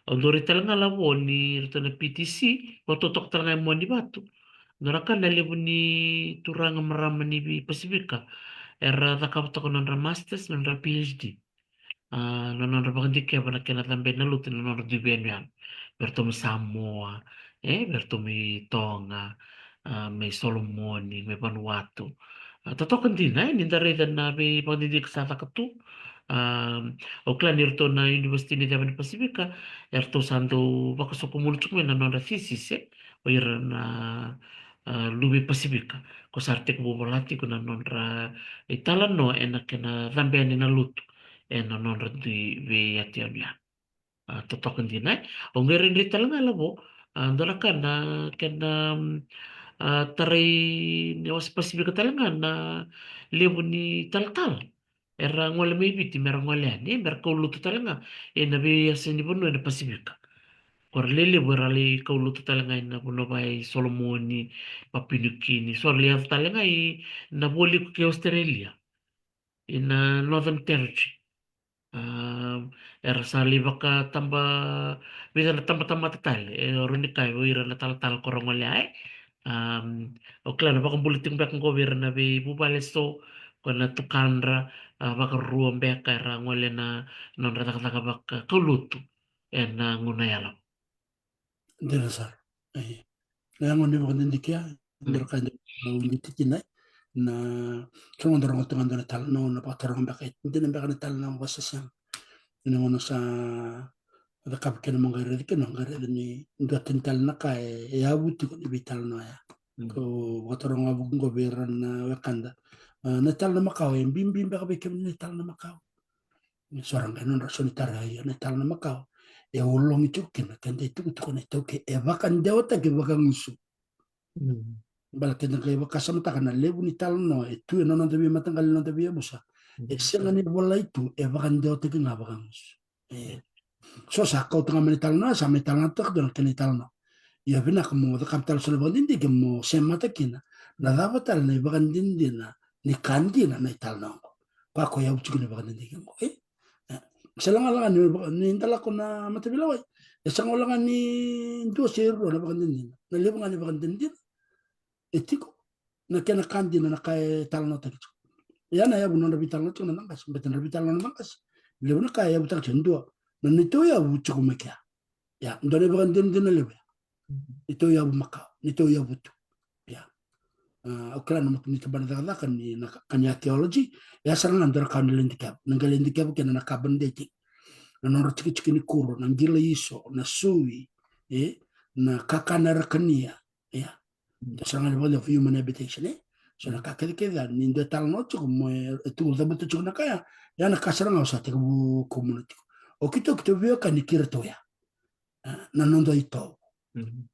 untuk talangan lah ni itu na PTC waktu tok talangan mo di batu. Narakan dali ni turang meraman ni Pasifika. Era takap tok non masters non PhD. Non bakante che per che la tambe na lutin non di benian bertemu Samoa bertemu Tonga me Solomoni me Vanuatu toto kantina ni dare dan na be pandidik sa takatu o klan irto na University ni Taman Pasifika erto santo baka so kumulchuk me na non thesis o ira na lubi Pasifika ko sarte ko bobolati ko na non ra italan no ena kena tambe ni na lutu non di vi atiaria totokan dinai ongerin di talanga labo andora kana kana tarai ne was pasifika talanga na lebu ni taltal era ngole mai biti mera ngole ani mer kaulutu talenga e na be yasini bono e na Pasifika. Korlele borale kaulutu talenga ina bono bai Solomoni, Papinukini, sorle af talenga I na boli ke Australia, ina Northern Territory. Era sali baka tamba bisa na tamba tamba tatal runi kai wira na tal tal korong ole ai o klaro baka buliting baka ngobira na be bubale so kona tukandra baka ruom beka era ngole na non rata kata baka kaulutu na nguna yalam. Dela sar. Kaya ngo ni bakanda ndikia ndar Hmm. kanda undi tikinai na kung ndar ngo tungan dona tal no na patarong bakit hindi na bakana tal na wasa siyang ina ngo sa ada kap kena mangare kena mangare ni ndatin tal na kay ya buti ko ibital no ya ko Hmm. patarong abu goberan na wakanda na tal na makaw yung bim bim baka bekem ni tal na makaw seorang kan non rason taraya na tal na makaw e ulong itu kena kanda itu ko na ito ke e bakan dewata ke bakan musu Hmm. bala kenda kay wakasam ta kana lebu ni tal no itu no no tabi matangal no tabi musa e Hmm. siang ni bola itu e bakan dewata ke ngabakan musu so sa kau tengah menital no sa metal na tak don kenital no ya bina kamu da kapital solo bagin di kemo sema ta kina na Hmm. da batal na bagan din din na ni kandi na na ital no pa ko ya uchi ni bagan din di kemo salang ala ni intala ko na matabilaw isang wala ni do zero na bagan din din na lebu nga ni bagan din din etiko na kena kandi na kay tal no ta yana ya bunon rabital no na nangas betan rabital no nangas lebu na kaya butak chendo na nito ya uchi ko mekia ya ndone bagan din din na lebu ito ya makao nito ya butu ya ukran mo ni tabanada kan ni kanya theology ya sarang andar kan lindikap nanggal lindikap kena nakaban deti na noro chiki chiki ni kuro na ngila iso na sui na kakana rakania ya Hmm. the sarang level of human habitation so na Hmm. kakali kaya ni de tal no chiko mo tu da betu chiko na kaya ya na kasarang ausa te bu community o kito kito vio kan ni kirto ya na nondo ito Hmm.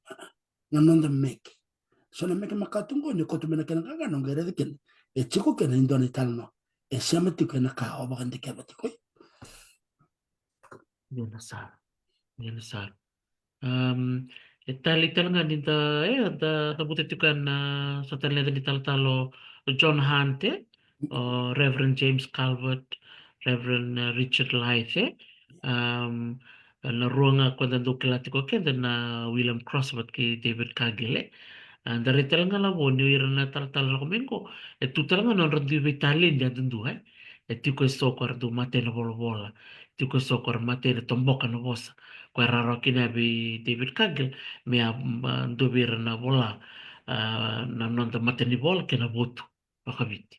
na nondo make so na meke makatungo ni kotu mena kena kanga no gere ken e chiko kena indoni talno e siama tiko na ka oba kan dike batiko Yan asar. Yan asar. Ital nga din ta tabutitukan na sa talenta di talo John Hunt Reverend James Calvert, Reverend Richard Light na ruang ko na dokelati ko kenda na William Crossword ki David Kagile. Dari talaga la mo ni ira na tal ko e tu talaga non radi vitali dia tentu e ti questo quarto mate na bola ti questo quar mate na tomboka na bosa quara rokina bi David Kagel me a dobir na bola na non da mate ni bola ke na botu pakabiti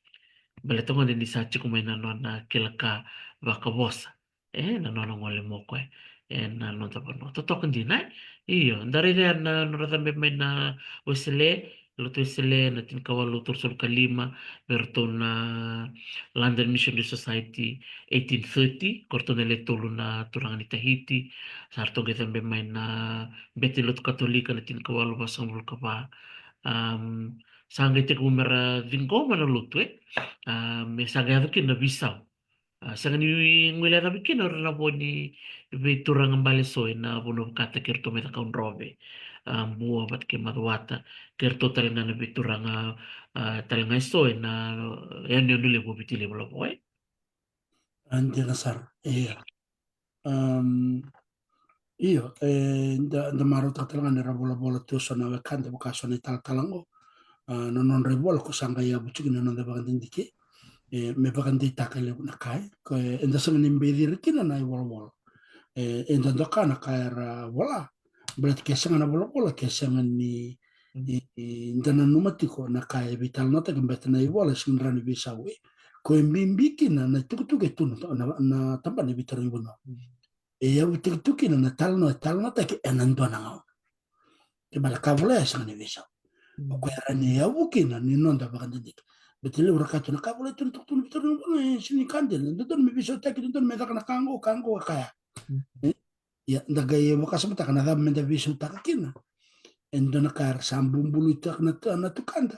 bale tonga ni sa chiku mai na non na kilaka baka bosa na non ngole mo ko na non ta bono to token di nai iyo dari dia na non rata me mai na Wesley lutu Wesley na tin kawal lutur sul kalima berto na London Missionary Society 1830 korto na letulu na turangan ni Tahiti sarto kita me mai na beti lutu katolika na tin kawal basang bulka pa sangay te kumera vingko mana lutu me sangay ato kin na bisaw. Sanga ni ngwila na bikin or na po ni turang ang balisoy na puno kata kirto meta kaun robe. Mua bat ke madwata kirto talaga na biturang talaga isoy na yan yun nila po bitili mo po andi nasar iya iyo da maro ta talanga ni rabola bola tu so na wakanda buka so ni tal talango no non rebola ko sanga ya buchiki no non da bagan dike me bagan di takale na kai ko enda sanga ni mbedi rikina na wol wol enda doka na kaira wala berarti kesanga na bola bola kesanga ni ndana numatiko na kaya vital nota que mbeta na ibola sinra ni bisa we ko mbimbiki na tukutuke tu na tamba ni vitaro ibono e ya tukutuke na tal nota que enando na ngau ke bala kavula ya singa ni bisa ko era ni ya wuki na ni nonda bakanda dik betele urakato na kavula tu tu vitaro ibono sini kandel ndon mi bisa taki ndon me na kango kaya ya ndaga ye wakasama takana da menda bisa takakina endona kar sambumbulu tak na tukanda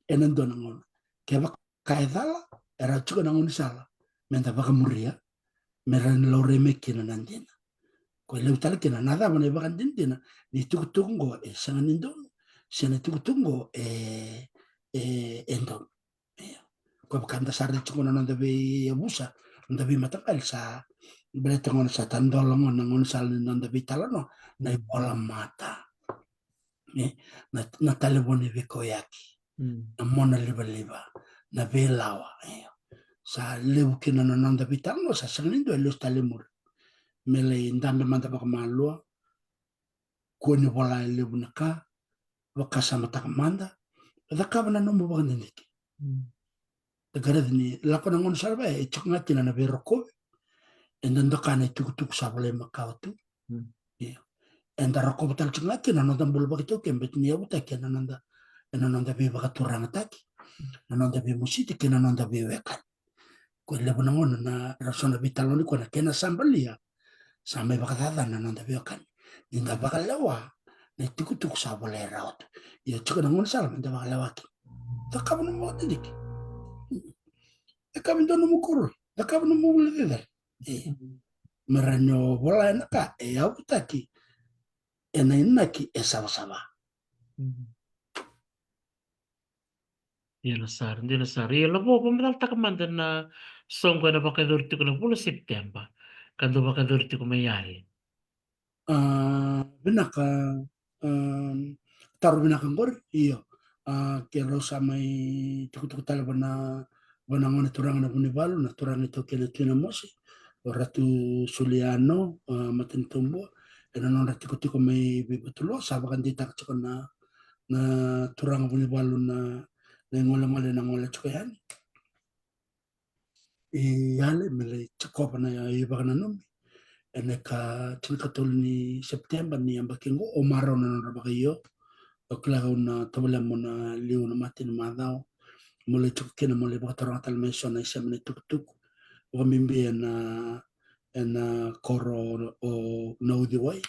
enandona ngona keba kaedala era chuka na ngoni sala menta baka muria meran lore mekina nandina ko le utala kina nada mane baka dindina ni tukutungo sanga nindon sene tukutungo endon ko kanda sarri chukuna nanda be abusa nanda be matakal sa berita ngon sa tandolong ngon sal nanda be talano na ipola mata na taliboni be koyaki na mona liba na be lawa sa lebu kina na nanda be talano sa sanglindo elus talimur mele ndambe manda baka malua kuni wala lebu naka baka sama takamanda da kabana no mo baka nindiki tagara ni lakona ngon sarba chukngati na be roko endando kana tuk sabole makautu enda roko betal chungaki na nonda bulu bakito kembet ni abuta kena nonda be baka turang taki na nonda be musiti kena nonda be wekan ko lebu na ngon na rasona bitaloni ko na kena sambalia sampai baka tata na nonda be wekan inda baka lewa na tuk sabole raut ya chuka na ngon sal menda baka lewaki takabno mo diki takabno no mukuru takabno mo ulede meranyo bola naka abutaki inaki sawa-sawa. Dia lasar. Iya labo pemerintah tak kemana na song na baka dorti ko na 10 September. Kando baka dorti ko mayari. Binaka taruh binakang gor iyo kero samai tuku tala banangon turang na bunibalu na turang itu kena tuna mosi ratu Suliano matentumbo ena non ratu kutiko mai bibetulo sabakan ditak cakon na turang bunibalu na ngola na ngola cukayan yale mele cakop na ibagana numi eneka tinkatul ni September ni ambakingo o maro na nabakayo o klaga una tabla mona liu na matin madao mole tukena mole bakatarang tal meso na isa mene tuk o mimbi na koro o naudi wai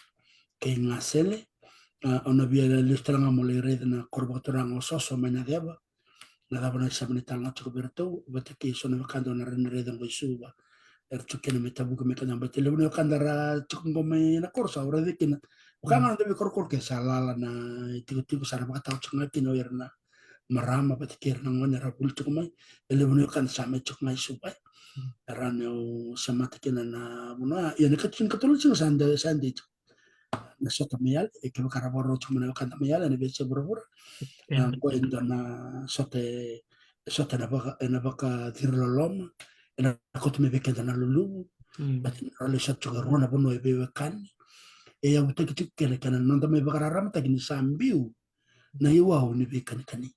ke ngasele ona bia listalanga mole red na koro bakatarang o soso mena deba na daba na isa mene tanga tuk berto bataki so na bakando na ren red ngo isuba ertukena metabuka mekana batele no kandara chukungo me na korsa ora dikina ukanga ndo be korkor ke salala na tiku sara baka tau chunga kino yerna marama batikir na ngone ra bul chukumai ele no kan same chukumai supai rane o samata kina na buna ya ne katun katul chung sande na sota meyal e ke bakara boro chumana kan meyal ne be se boro ko indana sote na baka tirlolom na kotume beke na lulu batin rale sat chuga rona bono e be kan e ya buta kitu kene kana nonda me bakara ram ta ni sambiu na iwa ni be kan kani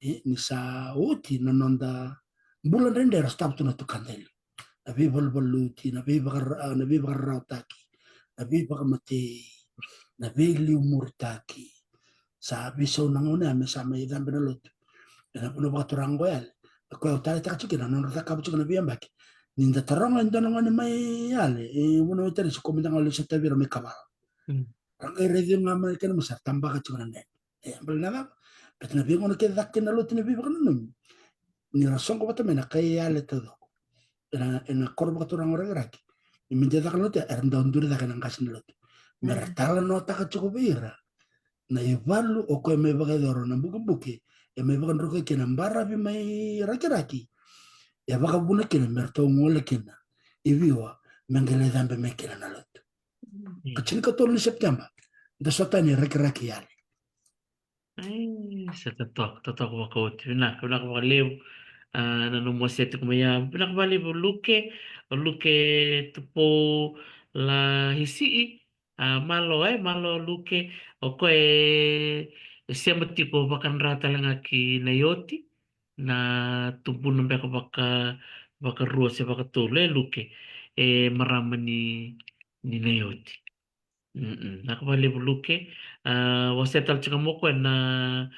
ni sa uti na nonda bulan render stop tu na tu kandel na be bol luti na be bakar rautaki na be bakar mate na be li umurtaki sa be so nangone ame sama idan benalot na puno bakaturang goyal ko tali ta chikina non ta kabu chikina biambaki ninda taranga indana ngani mai yale uno itari su komita ngalo sa tabira me kabal ranga redi ngama kan masa tambah ka chikina ne ambal nada bet na bingo ke dakin na lot ni bi bakana num ni rason ko bata mena kay yale todo ena korba katurang ora raki iminja dakan lot er ndondur dakan angkasin lot meratala no ta ka chukubira na ivalu o ko me baga doro na buke e me baga roke kena mbara bi mai raki ya baga buna kena merto ngole kena ibiwa mengele dambe me kena na lot kachin ka tolu September da sotani raki yale Sa totok wakot. Pinak wakaliw. Nanu mo sete kumaya. Pinak bali luke tupo la hisii. Malo luke. Oko siya matiko bakan rata lang aki na yoti. Na tupo nung baka ruwa siya baka tule luke. Marama ni na yoti. Nakabali buluke wasetal chikamoko na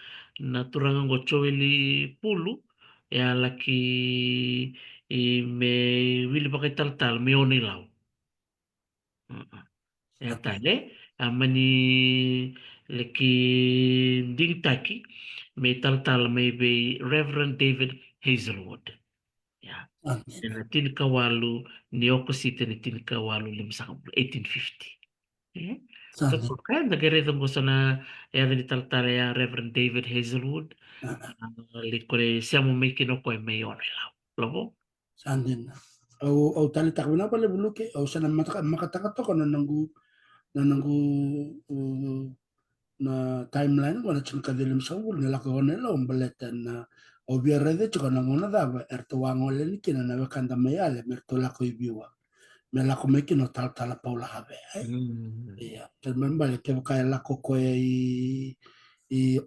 turangan gochoweli pulu ya laki me wili pakai tal me onilaw. Ya tale mani laki ding taki me tal me be Reverend David Hazelwood. Ya. andina, na tiny kawalu ni oko sita ni tiny kawalu lima saka 1850. Eh? andina, Totoo kaya nagaritong ko sana era ni taltala ya Reverend David Hazelwood. Likole siamo may kinukoy may onelaw. Labo? andina. Au tali takbina pale buluke, au sana makatakato ko na nangu na timeline ko na chunka dilim sa ul nila ko nila umbaletan na o biarrede chiko na ngona daba erto wangole ni kina na wakanda mayale merto la ko ibiwa me la ko me kino tal paula habe Hmm. iya tel membale ke kaya la ko i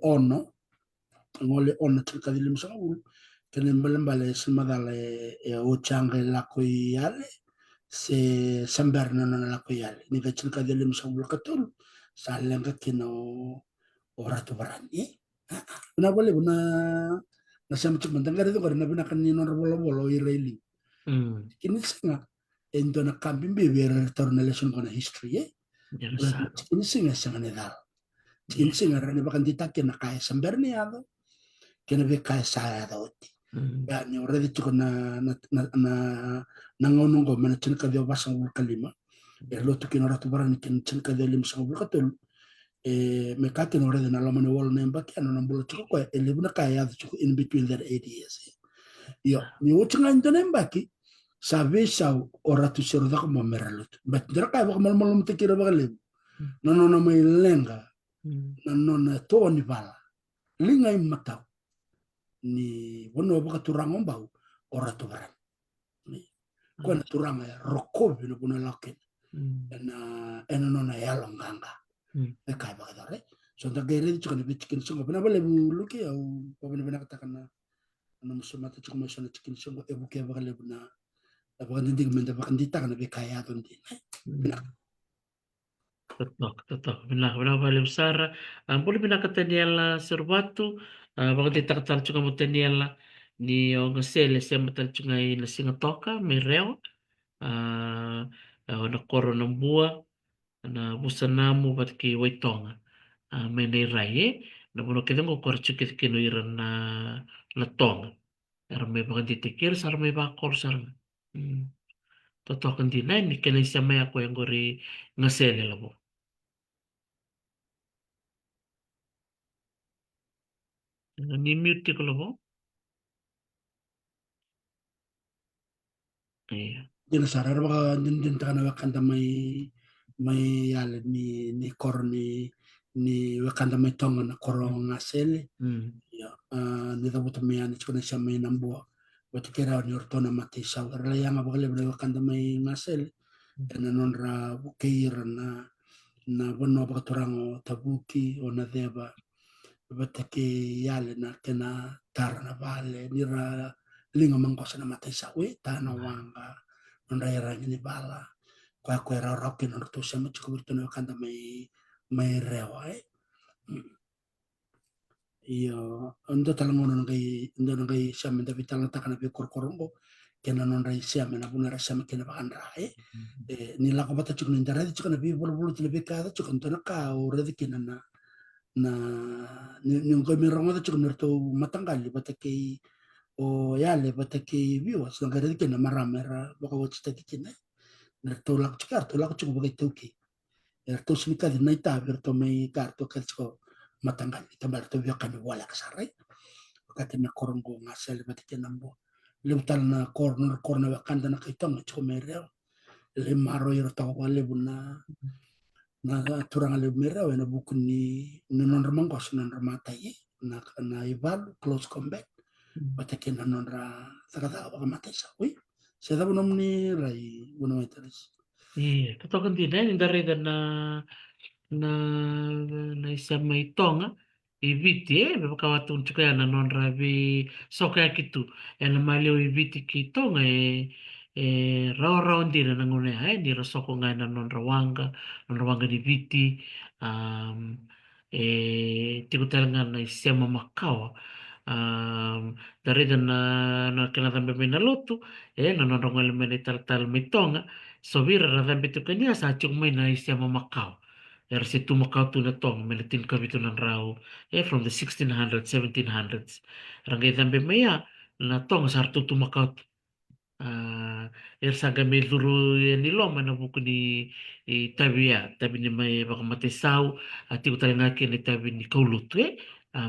ono ngole ono chunka dilim sa ul kene mbale simadale o change la ko yale se sambar na la ko yale ni ka chunka dilim sa ul katul sa lenga kino ora tu barani una boleh na siya magmandang itu karena na kanino na bolo-bolo i-railing. Hmm. Kini singa endo na kambing be return na lesson ko na history Interesado. kini singa siya nga kini Yeah. singa rani bakan ditakin na kaya samber ni ado kini be kaya sa ado oti. Hmm. Ya ni already chiko nangonong ko mana chini ka dio basang kalima. Lo tu kino ratu barani chini ka dio lim sang katul me kake no rede na lama ne wala ne mbaki ano na mbolo chiko ko e lebu na kaya chiko in between that 80 years. Yo, ni wuti nga ndo ne mbaki sabe sa ora tu sero da ko mamera lot. But ndra kaya baka mal mal mte kira baka lebu. No no no may lenga Hmm. na no na to ni bala. Linga im mataw ni wono baka turang mbau ora tu baran. Ni ko na turang ya roko bi no buna lakin. Hmm. Na no na yalo nganga. Hmm. Kaya baka dare. So nda gere chiko ni bichikin sungo. Bina bale luki au bina katakan na ano musumata chiko mo na chikin sungo ebu kaya baka lebu na baka dindig menda baka dita na be kaya ton din. Bina Hmm. Totok, totok. Benar vale usar. Boleh pinakataniela serbatu. Bakit itaktal chunga mutaniela ni o ngasele siya matal chunga na singa toka may reo. Na koro ng buwa na busanamu bat ki waitonga. May nairay na buno kitang ko korchukit kinuiran na tonga. Pero may bakit titikir sar may bakor sar. Totok hindi na ni kanay siya may ako yung gori ngasele labo. Ni-mute ko labo. Iya. dina sarar baka din ta na wakanda may yale ni kor ni wakanda may tonga na koro nga sele. Hmm. Ya, ni da buta may ani chiko na siya may nambuwa. Wati kira ni orto na mati sa rala yang abaka lebu na wakanda may nga sele. Na non ra bukaira na bono baka turango tabuki o na deba. Batake yale na kena tara na vale ni ra linga mangkosa na matay sa tana wanga non ra yara ni bala kwa ra rokin no to sa machiko birto na kanda may rewa iyo ando talangono ngai sa menda bitala takana be korkorongo kena non ra sia mena buna ra sa kena bakandra ni la ko bata chukno ndara chukno na bi bolo bolo tile be ka chukno to na ka o re kena na ni ko mi rongo chukno nerto matangali batake o yale batake viewers na gari kena maramera baka watch kina nerto lak chikar to lak chuko bagay tuki nerto snika di naita verto may karto katsko matangali tambal to vya kami wala kasaray baka na korongo nga sel batake nambo limtal na corner wakanda na kaitong chiko may reo le maro yoro to wale buna na turang le mera na bukun ni non ramangos non ramatai na ival close combat batake na non ra takata baka matay sa saya tahu nom ni rai buno iteris Iya, katokan din yung dari na na isa may tonga ibiti baka chuka na non rabi soka kitu na malio ibiti ki tonga raw raw din na ngune ni rasoko nga na non rawanga di biti um tikutal nga na isya mamakaw dari na kinatang minaloto nanonongal tal mitonga so vira radambe tu kanya sa chung may na isya mamakaw. Er si tumakaw tu na tong melitin kami tu ng raw from the 1600s 1700s. Rangay dambe maya na tong sa harto tumakaw Ersaga me duru ni lo mana buku ni tabia tabi ni mai baka mate sau ati ko tali ngaki ni tabi ni kaulutu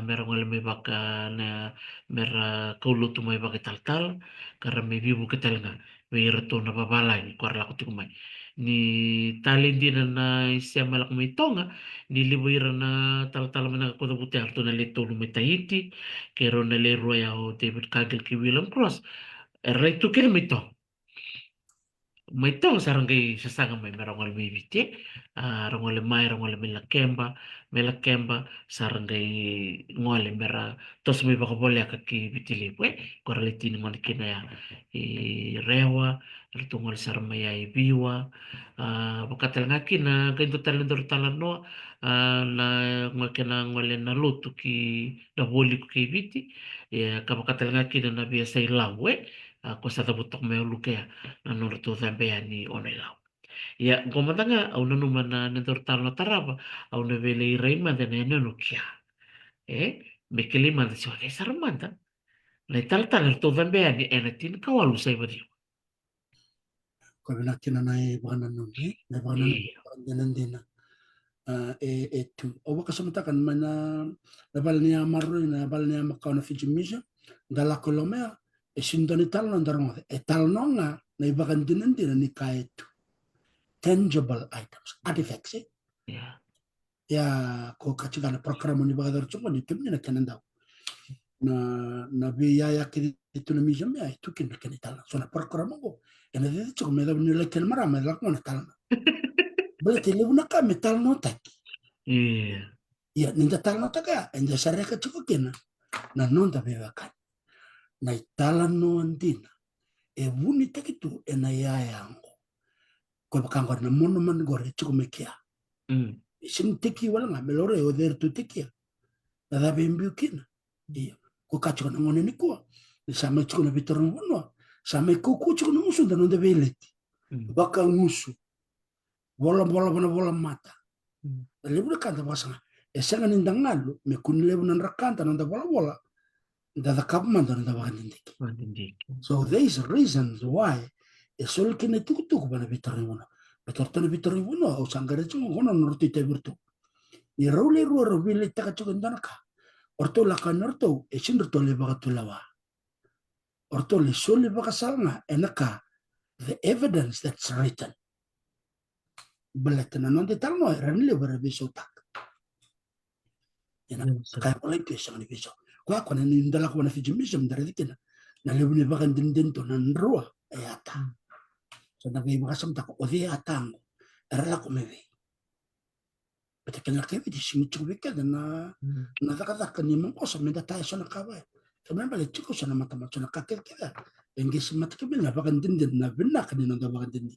mera ngole me baka na mera kaulutu mai baka tal karena me bibu ke tali nga me irato na babalai ni kuara lako tiku mai ni tali di na isia malak me tonga ni libu ira na tal mana kota buti harto na leto lu me Tahiti kero na le roya o David Kagel ki William Cross era itu kira me tonga Maitong sarangay sasanga may marangol may biti, rangol may rangol may lakemba sarangay ngole mera tos may baka boleh kaki bitili pwe koraliti ni man kina ya rewa rtungol sarmaya biwa bakatal ngaki na ganito talendor talano na ngakena ngole na lutu ki na boli ko ki biti ya kabakatal ngaki na biasa ilawe ko sa tabutok may ulukaya nanurto sampeyan ni Onelaw. Ya, gomatanga au nanu mana nentor tarno taraba au na vele reima de nenu kia. Me kelima de siwa kay sarmanta. Na italtal to sampeyan ni enatin kawalu sa ibadi. Ko na kinanay baka nanumi, na baka Iya, nanumi din na tu. O baka samatakan man na bal niya maru na bal niya makaw na Fiji dala kolomea e sindani tal na darong e tal no nga na ibakan din ni kaya tu. Tangible items, artifacts iya. ya ko kachigana program ni baka dar chungo ni kimni na kananda na biya ya kiri itu na museum ya itu kin na kanitala so na program ko ena de chungo me da ni la kel mara me la ko na tal bale te lebu na ka metal no tak Iya. ya ninda tal no tak ya enda sare ka chungo kena na non da beba kan na itala no andina e wuni takitu ena ya yango ko bakango na mono man gore chungo me kia Mm. isin tiki wala nga melore o der tu tiki na da bembiu kina iya ko kacho na ngone ni ko sa me chuko na bitor no sa me ko ko chuko no musu da no de veleti Mm. baka musu bola mata Mm. lebu de kanta basa e sanga ni dangalu me kun lebu nan rakanta no da bola da kap man da baka ndiki Mandindik. so there is reasons why e sol kene tuk bana bitor no bitor to bitor no o sangare chuko kono no rti te virtu ni role ro vile taka chuko ndanaka orto la kanorto e sinrto le baka tulawa orto le sole baka salnga enaka the evidence that's written beletna non de talno ran le bara biso tak ena Yan sa. kaya ko like pesa ni biso kwa ni ndala ko na fi jimisem dare dikena na le bune baka din to nan ruwa e ata Mm. so na be baka sam tak o de atango era la ko mebe bete kena ke bi simi chubi ke Mm. na daka ni mo ko sa me da ta so na kawa remember le chiko sana mata mata na kakel keda engis mat ke na baka din na binna kan na da baka din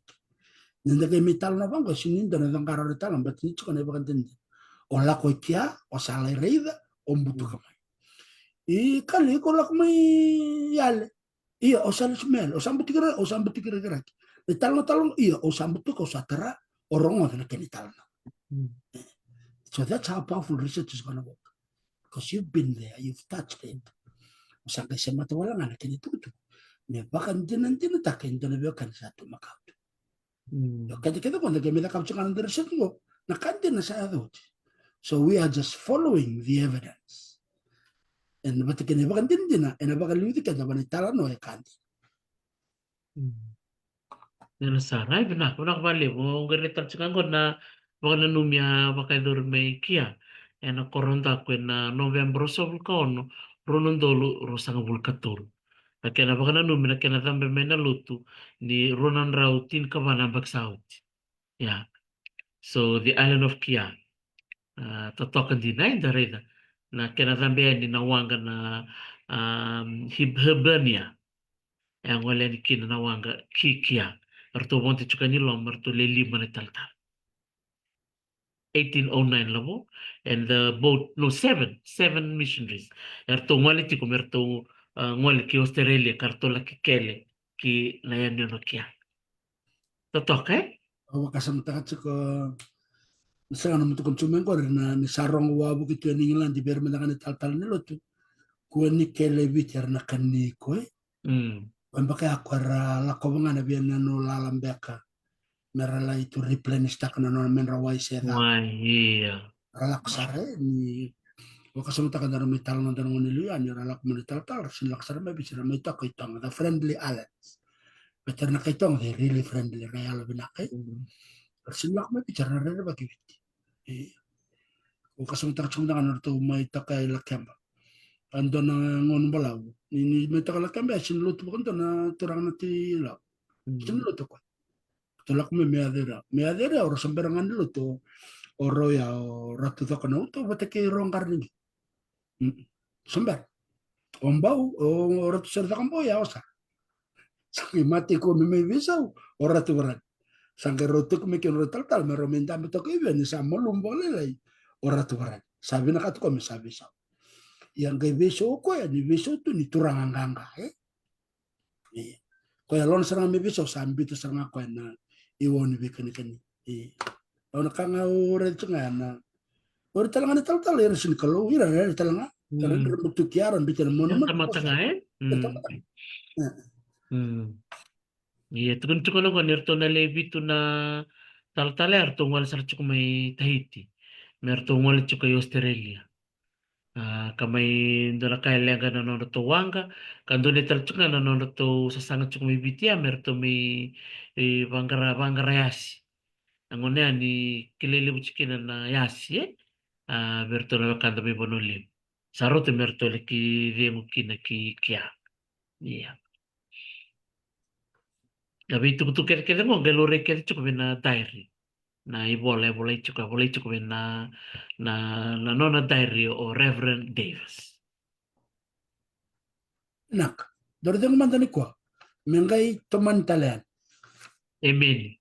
nenda ke metal na bango sinin da na ngara de talam bat ni chiko na baka din o la ko kia o sala reida o mbutu Mm. kamai i kali ko la kamai yale iya o sala smel o sambuti kira kira de talon talon iya o sambutu ko satara o rongo na ke ni talon Mm. so that's how powerful research is going to work because you've been there you've touched it o sanga se mata wala ngana ke ni tutu me baka dinan dinan takin dinan be kan satu maka Mm. kaya kita kung nagkamila kami sa kanang research mo nakandi na sa adult so we are just following the evidence and but kini baka din na and baka liwiti ka naman itala no e kandi Mm. Yan sa. Ay, benak bali. Mo ganito sa na baka nanumya baka dorme kia. Ena koronta ko na Novembro sa vulkano. Ronondolo rosang vulkatur. Na kaya baka nanumya na kaya tambe may naluto ni Ronan Rautin kabanang bagsaut. Yeah. So the island of Kia. Totokan din na dareda. Na kaya tambe ni nawanga na Hibernia. Yang wala ni kinanawanga kikia. Arto bonte chukanilo marto leli manitaltal. 1809 labo. And the boat, no, seven missionaries. Arto ngwali tiko merto ngwali ki Australia, karto la ki kele ki nayan yun no kia. Totok eh? o kasam takat ko sa naman to konsumen ko na ni sarong wabu kito ni ngilan di ber mendangan tal tal ni lotu ko ni kele biter na kanni ko Hmm. Wembake akwara la kobanga biana no lalambeka. Merala itu replenish tak na no menra wai seda. Wah, iya. Ralak sare ni wakasama taka dara metal na dara ngoni liya ni ralak mani tal tal silak sare me bisira me tak itong the friendly Alex. Better na kaitong they really friendly real binake. Hmm. Silak me bicara na rere bagi biti. Wakasama taka chungda kan to mai taka ila kemba. Ando na ngon balau. Ni me taka la kemba sin lutu bukan to na turang na ti la. Sin Hmm. lutu ko. Tulak me meadera. Meadera oro samberangan lutu. Oro ya o ratu to kana uto batake rongkar ni. Sambar. Ombau o ratu serta kambo ya osa. Sangi mati ko me visau o ratu berat. Sangi rotu ko me kin rotal tal me romenta me to ke ni sa molum bole lai o ratu berat. Sabi na katu ko me sabi sa. Yang ke beso ko ya ni beso tu ni turang anganga eh. Ko ya lon serang me beso sambi tu serang ko na iwon be kan kan. Ona kanga ore tsinga na. Ore talanga ni tal tal ya sin kalau ira ya talanga. Karena Hmm. berbentuk kiaran bicara Yang monumen tama kosa. tengah eh? Hmm. Hmm. Iya, tukun tukun ko nirto na levi tu na tal arto ngal sar cukup may Tahiti. Merto ngal cukup Australia. Kamay dona kaya lenga na nono to wanga. Kando ni tal cukup na nono to sasanga cukup may bitia. Merto may bangara yasi. Ang una ni kilele buchikina na yasi eh. Merto na kanda may bonolim. Sarote merto le ki remo kina ki kia. Iya. Gabi tu kere mo galore kere cukup na diary. Na boleh cukup na nona diary o Reverend Davis. Nak, dari teng mantan ko, mengai teman talian. Amen.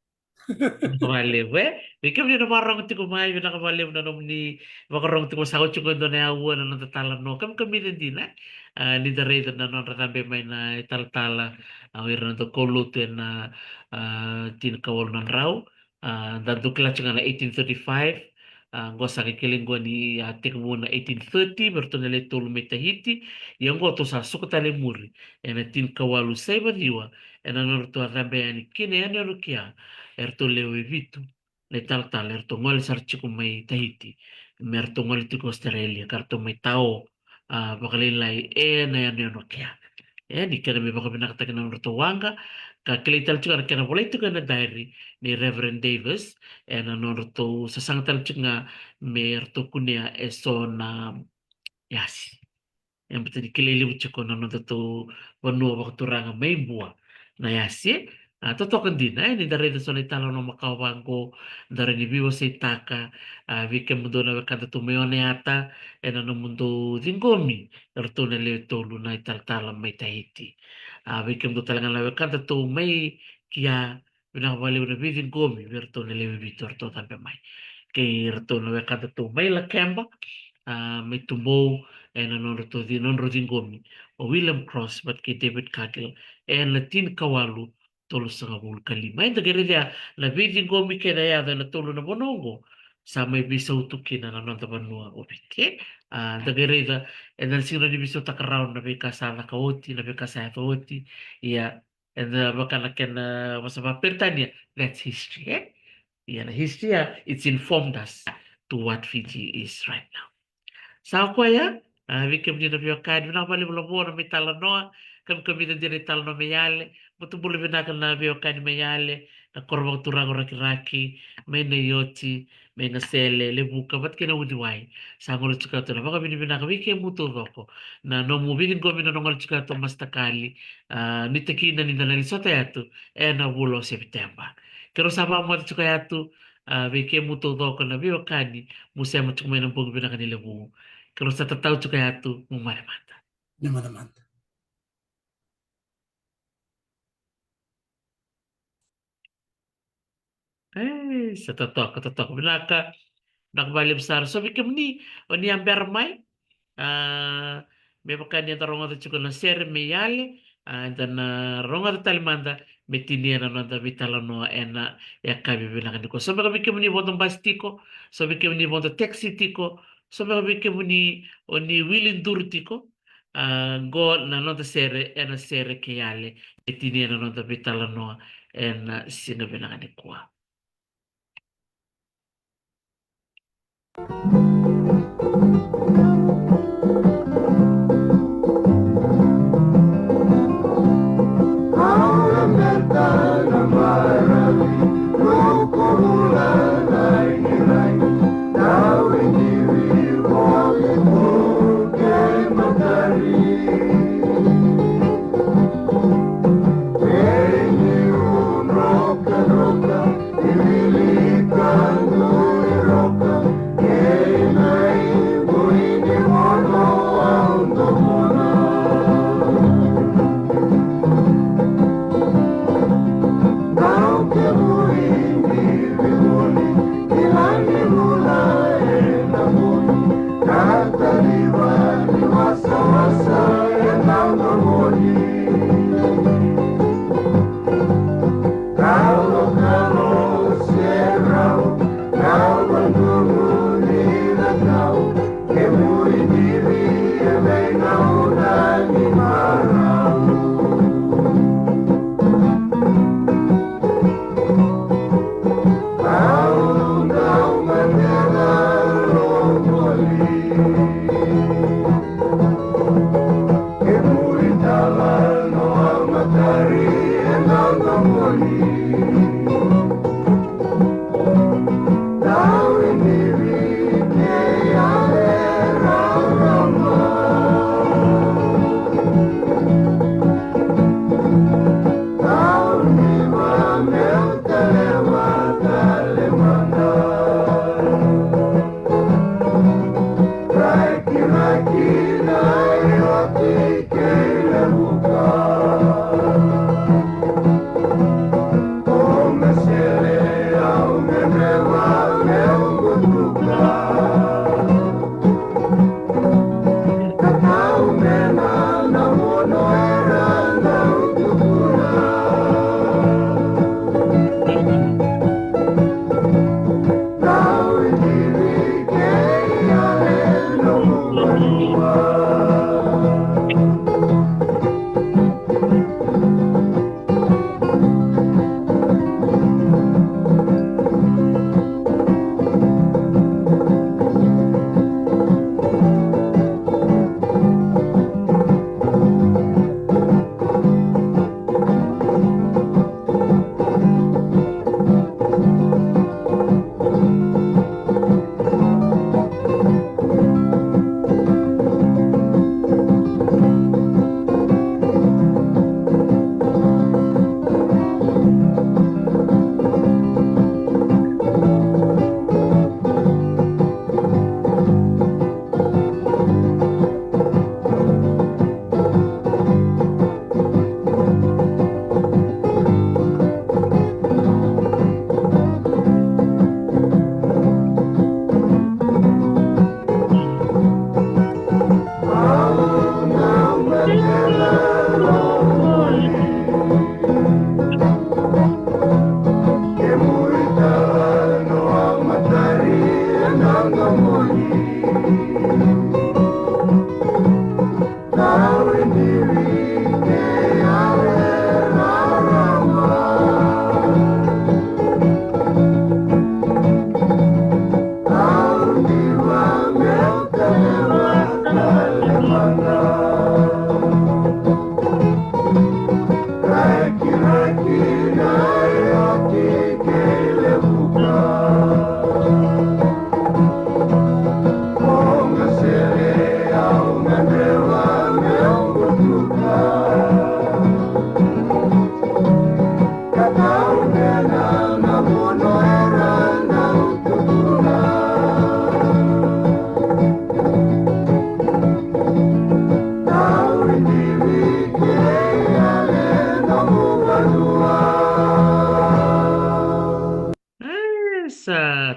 Nakabaliw eh. Ikaw ni namarang ti kumain yung nakabaliw na nung ni makarong ti kumasakot yung kondo na yawa na nang tatalan no. Kami din na. Ni the rate na nung ratabi may na italtala. Ang wira na to koluto na tinakawal ng raw. Dadukla siya nga na 1835. Gwa sa kikiling gwa ni atik mo na 1830. Berto nila tulumay Tahiti. Yang gwa to sa sukatali muri. E na tinakawalu sa iba diwa. E na nung to ratabi ni kine yan yung rukia erto lewe vitu le tal erto ngol sarchiku mai Tahiti merto ngol tiko Australia karto mai tao bakalilai na yan yan kya di kana me baka binakata kana merto wanga ka kilital chuka kana boleh itu kana diary ni Reverend Davis na norto sasang tal chuka merto kunia eso na yasi yang betul dikelilingi buciko nono tutu wanua waktu ranga may buah na yasi toto kan din ay ni dari da solita no makawango dari ni biwa sa itaka vike mundo na wakanda tumayon yata no mundo zingomi erto na le tolu na italtala may Tahiti vike mundo talaga na wakanda tu may kia binakabaliw na zingomi erto na le vitor to tampe may kay erto na wakanda tu may lakemba may tumbao non-Rodingomi o William Cross bat kay David Cagle Latin Kawalu tolo sa ngabul kalima. Ay dia la Rodingomi kaya yada na tolo na bonongo sa may bisaw tuki na nanon tabanua o bike. Tagarida sino ni bisaw takaraw na may kasala kaoti na may kasaya kaoti. Yeah. Baka na ken masama pertanya that's history. Yeah, history it's informed us to what Fiji is right now. Sa koa ia, vike menina viokani vinavale volavona me talanoa, kamina dire talano me yale, mutubule vinaka na viokani me yale, na korva turago rakiraki, me na yoti, me na sele, le buka, vat kena udiwai. Sa ngolo chikato na vaka vinaka vike mutu voko. Na no mu vini gomi na ngolo chikato mastakali, nitakina ni dalali sota yatu, na vulo September. Kero sama mo chika yatu, vike mutu voko na viokani, musema chukumena mpungu vinaka ni lebu. Kalau saya tahu juga ya tuh mau mana-mana. Ni mana. Sa totoo. Nakabali besar. So, bikin ni, o ni ang bermay, may makanya tarong at chuko na sere may yale, dan rong at talimanda, may tinian na nanda vitala no ena ya kabi bilang ko. So, baka bikin ni botong bastiko, so bikin ni botong taxi tiko, so baka bikin ni o ni willing dur tiko, go na nonta sere ena sere ke yale e tini na nonta vitala noa ena sina benangani kwa.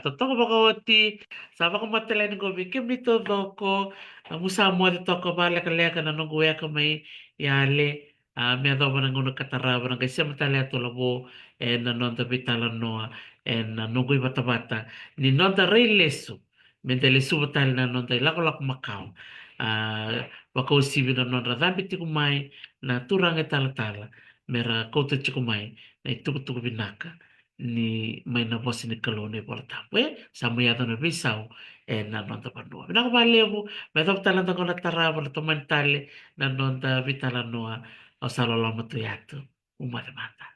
Totoo makawati sama ko matalain ko bikim nito doko musamo dito ko bala kalya ka nanong guya ka may yale me do man ngono katara barang kasi matala to labo nanon ta bitala no nunggoy bata-bata ni non ta rey leso mentele suba tali na non tai lako makau. Waka usibi na non radhambi tiku mai na turange tala mera kouta tiku mai na tuku binaka ni mai na vosi ni kalone bola tapu sama ya na bisau na non ta panua. Binaka balevu me ta talanta kona tarava na toman tale na non ta vitala noa o salolama tu yatu umare mata.